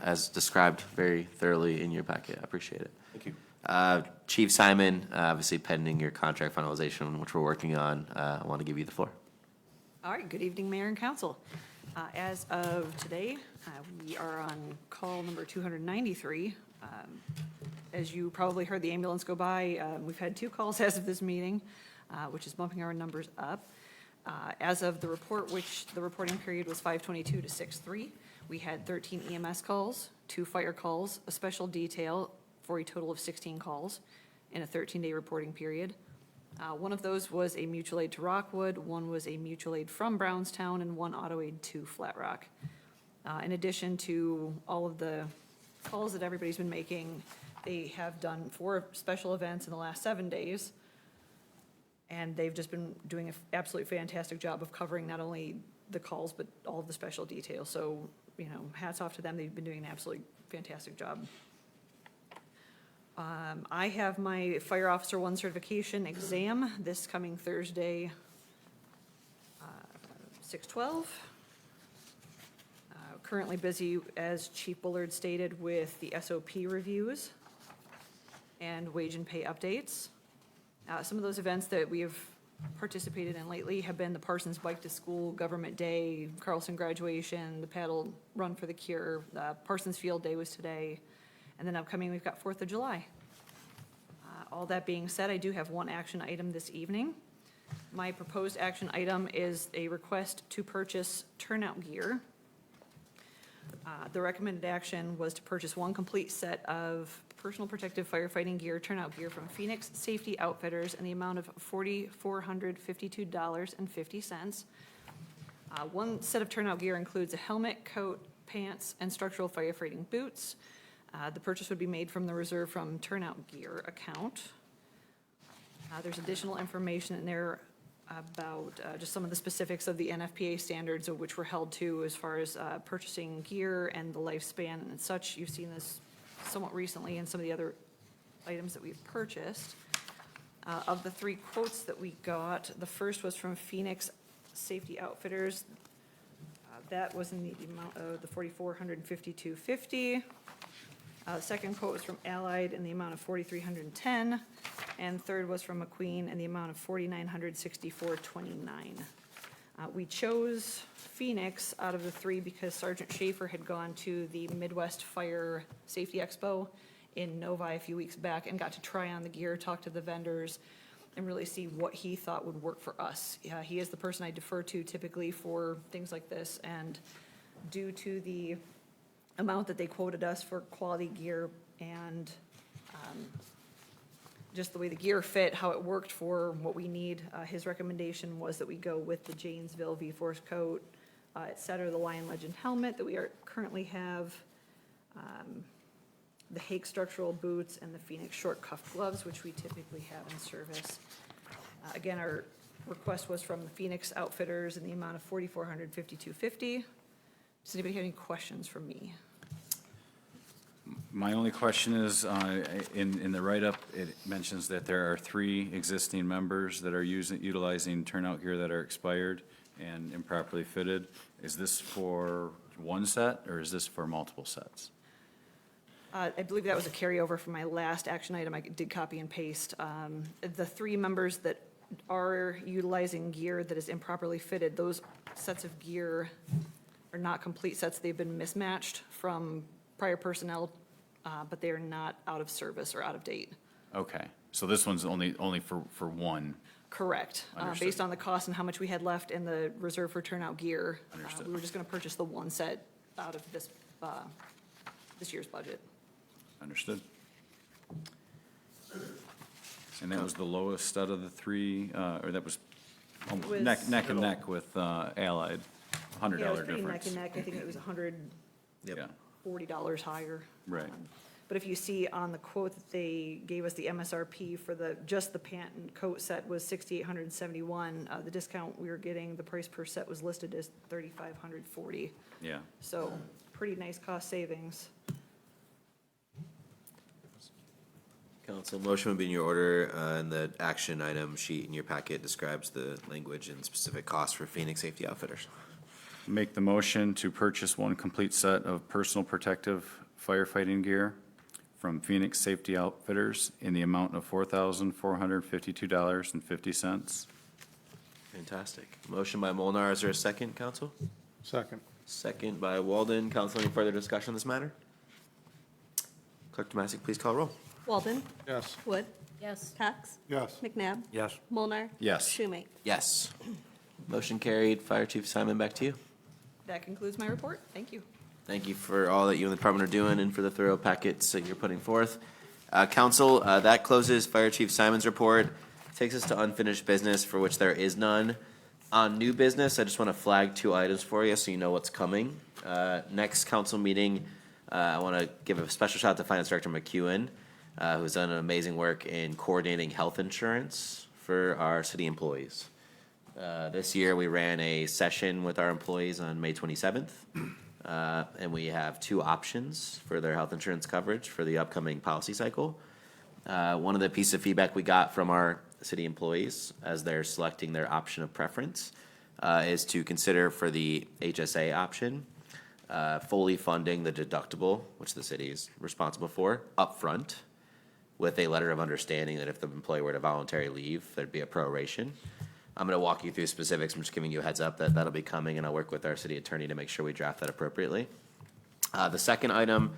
as described very thoroughly in your packet. I appreciate it. Thank you. Chief Simon, obviously pending your contract finalization, which we're working on, I want to give you the floor. All right, good evening, Mayor and Council. As of today, we are on call number 293. As you probably heard the ambulance go by, we've had 2 calls as of this meeting, which is bumping our numbers up. As of the report, which the reporting period was 5/22 to 6/3, we had 13 EMS calls, 2 fire calls, a special detail for a total of 16 calls in a 13-day reporting period. One of those was a mutual aid to Rockwood, one was a mutual aid from Brownstown, and 1 auto aid to Flat Rock. In addition to all of the calls that everybody's been making, they have done 4 special events in the last 7 days. And they've just been doing an absolutely fantastic job of covering not only the calls, but all of the special details. So, you know, hats off to them. They've been doing an absolutely fantastic job. I have my Fire Officer 1 certification exam this coming Thursday, 6/12. Currently busy, as Chief Bullard stated, with the SOP reviews and wage and pay updates. Some of those events that we have participated in lately have been the Parsons Bike to School, Government Day, Carlson graduation, the Paddle Run for the Cure, Parsons Field Day was today, and then upcoming, we've got 4th of July. All that being said, I do have 1 action item this evening. My proposed action item is a request to purchase turnout gear. The recommended action was to purchase 1 complete set of personal protective firefighting gear, turnout gear from Phoenix Safety Outfitters in the amount of $4,452.50. 1 set of turnout gear includes a helmet, coat, pants, and structural firefighting boots. The purchase would be made from the reserve from turnout gear account. There's additional information in there about just some of the specifics of the NFPA standards of which we're held to as far as purchasing gear and the lifespan and such. You've seen this somewhat recently in some of the other items that we've purchased. Of the 3 quotes that we got, the first was from Phoenix Safety Outfitters. That was in the amount of the $4,452.50. The second quote was from Allied in the amount of $4,310, and third was from McQueen in the amount of $4,964.29. We chose Phoenix out of the 3 because Sergeant Schaefer had gone to the Midwest Fire Safety Expo in Novi a few weeks back and got to try on the gear, talk to the vendors, and really see what he thought would work for us. He is the person I defer to typically for things like this, and due to the amount that they quoted us for quality gear and just the way the gear fit, how it worked for what we need, his recommendation was that we go with the Janesville V-Force coat, et cetera, the Lion Legend helmet that we currently have, the Hake structural boots, and the Phoenix short cuff gloves, which we typically have in service. Again, our request was from the Phoenix Outfitters in the amount of $4,452.50. Does anybody have any questions for me? My only question is, in the write-up, it mentions that there are 3 existing members that are utilizing turnout gear that are expired and improperly fitted. Is this for 1 set, or is this for multiple sets? I believe that was a carryover from my last action item. I did copy and paste. The 3 members that are utilizing gear that is improperly fitted, those sets of gear are not complete sets. They've been mismatched from prior personnel, but they are not out of service or out of date. Okay, so this one's only for 1? Correct. Understood. Based on the cost and how much we had left in the reserve for turnout gear, Understood. we were just going to purchase the 1 set out of this year's budget. Understood. And that was the lowest out of the 3, or that was almost was- neck and neck with Allied, $100 Yeah, it was pretty difference. neck and neck. I think it was Yeah, $140 higher. right. But if you see on the quote that they gave us, the MSRP for just the pant and coat set was $6,871. The discount we were getting, the price per set was listed as $3,540. Yeah. So pretty nice cost savings. Council. Motion would be in your order, and the action item sheet in your packet describes the language and specific costs for Phoenix Safety Outfitters. Make the motion to purchase one complete set of personal protective firefighting gear from Phoenix Safety Outfitters in the amount of $4,452.50. Fantastic. Motion by Molnar. Is there a second, Council? Second. Second by Walden. Council, any further discussion on this matter? Clerk Tomasic, please call roll. Walden. Yes. Wood. Yes. Cox. Yes. McNabb. Yes. Molnar. Yes. Schumate. Yes. Motion carried. Fire Chief Simon, back to you. That concludes my report. Thank you. Thank you for all that you and the department are doing and for the thorough packets that you're putting forth. Council, that closes Fire Chief Simon's report. Takes us to unfinished business, for which there is none. On new business, I just want to flag 2 items for you so you know what's coming. Next council meeting, I want to give a special shout out to Finance Director McEwen, who's done amazing work in coordinating health insurance for our city employees. This year, we ran a session with our employees on May 27th, and we have 2 options for their health insurance coverage for the upcoming policy cycle. One of the pieces of feedback we got from our city employees as they're selecting their option of preference is to consider for the HSA option, fully funding the deductible, which the city is responsible for, upfront, with a letter of understanding that if the employee were to voluntarily leave, there'd be a proration. I'm going to walk you through specifics. I'm just giving you a heads up that that'll be coming, and I'll work with our city attorney to make sure we draft that appropriately. The second item,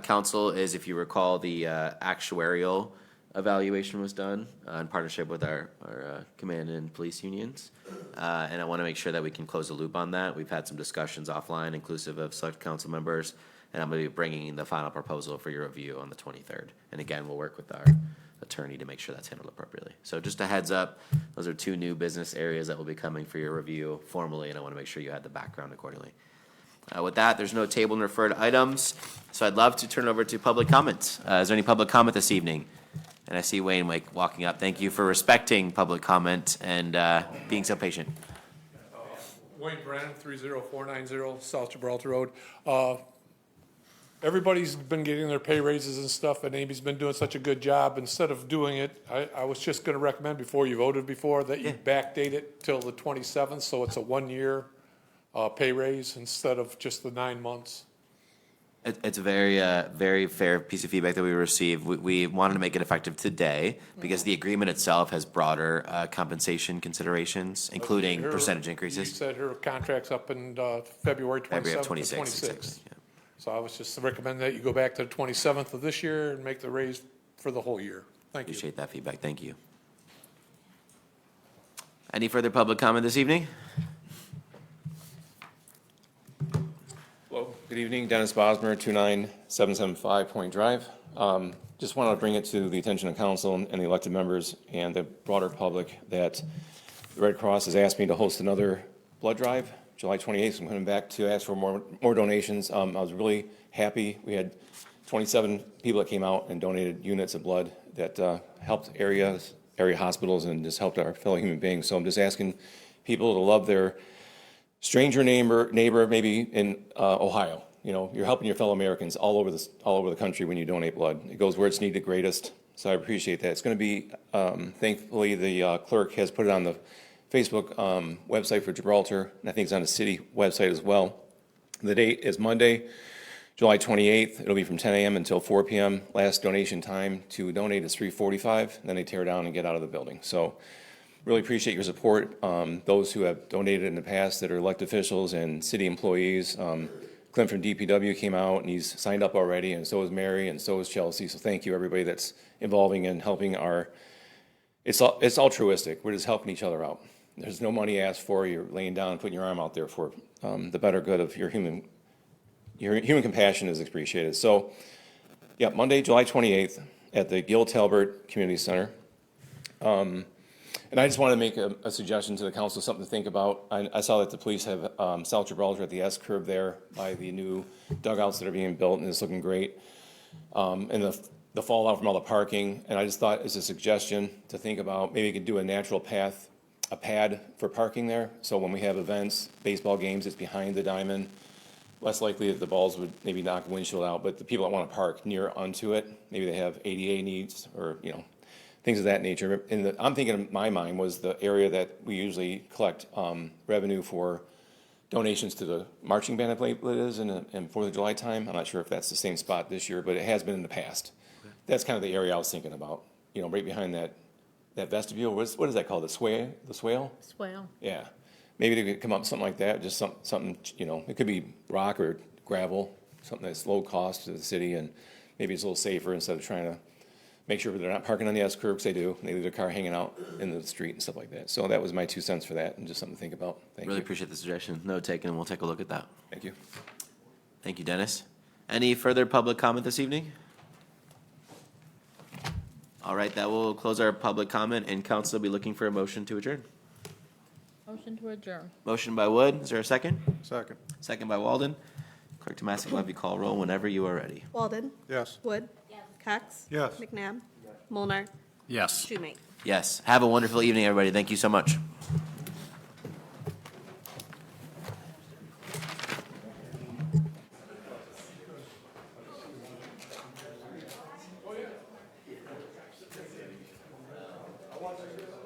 Council, is, if you recall, the actuarial evaluation was done in partnership with our command and police unions. And I want to make sure that we can close the loop on that. We've had some discussions offline, inclusive of select council members, and I'm going to be bringing the final proposal for your review on the 23rd. And again, we'll work with our attorney to make sure that's handled appropriately. So just a heads up, those are 2 new business areas that will be coming for your review formally, and I want to make sure you had the background accordingly. With that, there's no table and referred items, so I'd love to turn it over to public comment. Is there any public comment this evening? And I see Wayne walking up. Thank you for respecting public comment and being so patient. Wayne Brennan, 30490 South Gibraltar Road. Everybody's been getting their pay raises and stuff, and Amy's been doing such a good job. Instead of doing it, I was just going to recommend before you voted before that you backdate it till the 27th, so it's a 1-year pay raise instead of just the 9 months. It's a very fair piece of feedback that we received. We wanted to make it effective today because the agreement itself has broader compensation considerations, including percentage increases. You said her contract's up in February 27th to 26th. 26th. Exactly, yeah. So I was just recommending that you go back to the 27th of this year and make the raise for the whole year. Thank you. Appreciate that feedback. Thank you. Any further public comment this evening? Hello, good evening, Dennis Bosmer, 29775 Point Drive. Just wanted to bring it to the attention of council and the elected members and the broader public that the Red Cross has asked me to host another blood drive, July 28th. I'm coming back to ask for more donations. I was really happy. We had 27 people that came out and donated units of blood that helped area hospitals and just helped our fellow human beings. So I'm just asking people to love their stranger neighbor maybe in Ohio. You know, you're helping your fellow Americans all over the country when you donate blood. It goes where it's needed greatest. So I appreciate that. It's going to be, thankfully, the clerk has put it on the Facebook website for Gibraltar, and I think it's on the city website as well. The date is Monday, July 28th. It'll be from 10 a.m. until 4 p.m. Last donation time to donate is 3:45. Then they tear down and get out of the building. So really appreciate your support. Those who have donated in the past that are elected officials and city employees. Clint from DPW came out and he's signed up already, and so is Mary, and so is Chelsea. So thank you, everybody that's involving and helping it's altruistic. We're just helping each other out. There's no money asked for. You're laying down and putting your arm out there for the better good of your human compassion is appreciated. So, yeah, Monday, July 28th at the Gil Talbert Community Center. And I just want to make a suggestion to the council, something to think about. I saw that the police have South Gibraltar at the S-curve there by the new dugouts that are being built, and it's looking great. And the fallout from all the parking, and I just thought as a suggestion to think about, maybe you could do a natural path, a pad for parking there. So when we have events, baseball games, it's behind the diamond. less likely that the balls would maybe knock the windshield out, but the people that want to park near onto it, maybe they have ADA needs or, you know, things of that nature. And I'm thinking in my mind was the area that we usually collect revenue for donations to the marching band, I believe it is, in 4th of July time. I'm not sure if that's the same spot this year, but it has been in the past. That's kind of the area I was thinking about, you know, right behind that vestibule. What is that called? The swale? Swale. Yeah. Maybe they could come up with something like that, just something, you know, it could be rock or gravel, something that's low cost to the city, and maybe it's a little safer instead of trying to make sure they're not parking on the S-curve, because they do, and they leave their car hanging out in the street and stuff like that. So that was my 2 cents for that, and just something to think about. Thank Really you. appreciate the suggestion. Note taken, and we'll take a look at that. Thank you. Thank you, Dennis. Any further public comment this evening? All right, that will close our public comment, and council will be looking for a motion to adjourn. Motion to adjourn. Motion by Wood, is there a second? Second. Second by Walden. Clerk Tomasic will have you call roll whenever you are ready. Walden. Yes. Wood. Cox. Yes. McNabb. Mulnar. Yes. Schumate. Yes, have a wonderful evening, everybody. Thank you so much. I want you to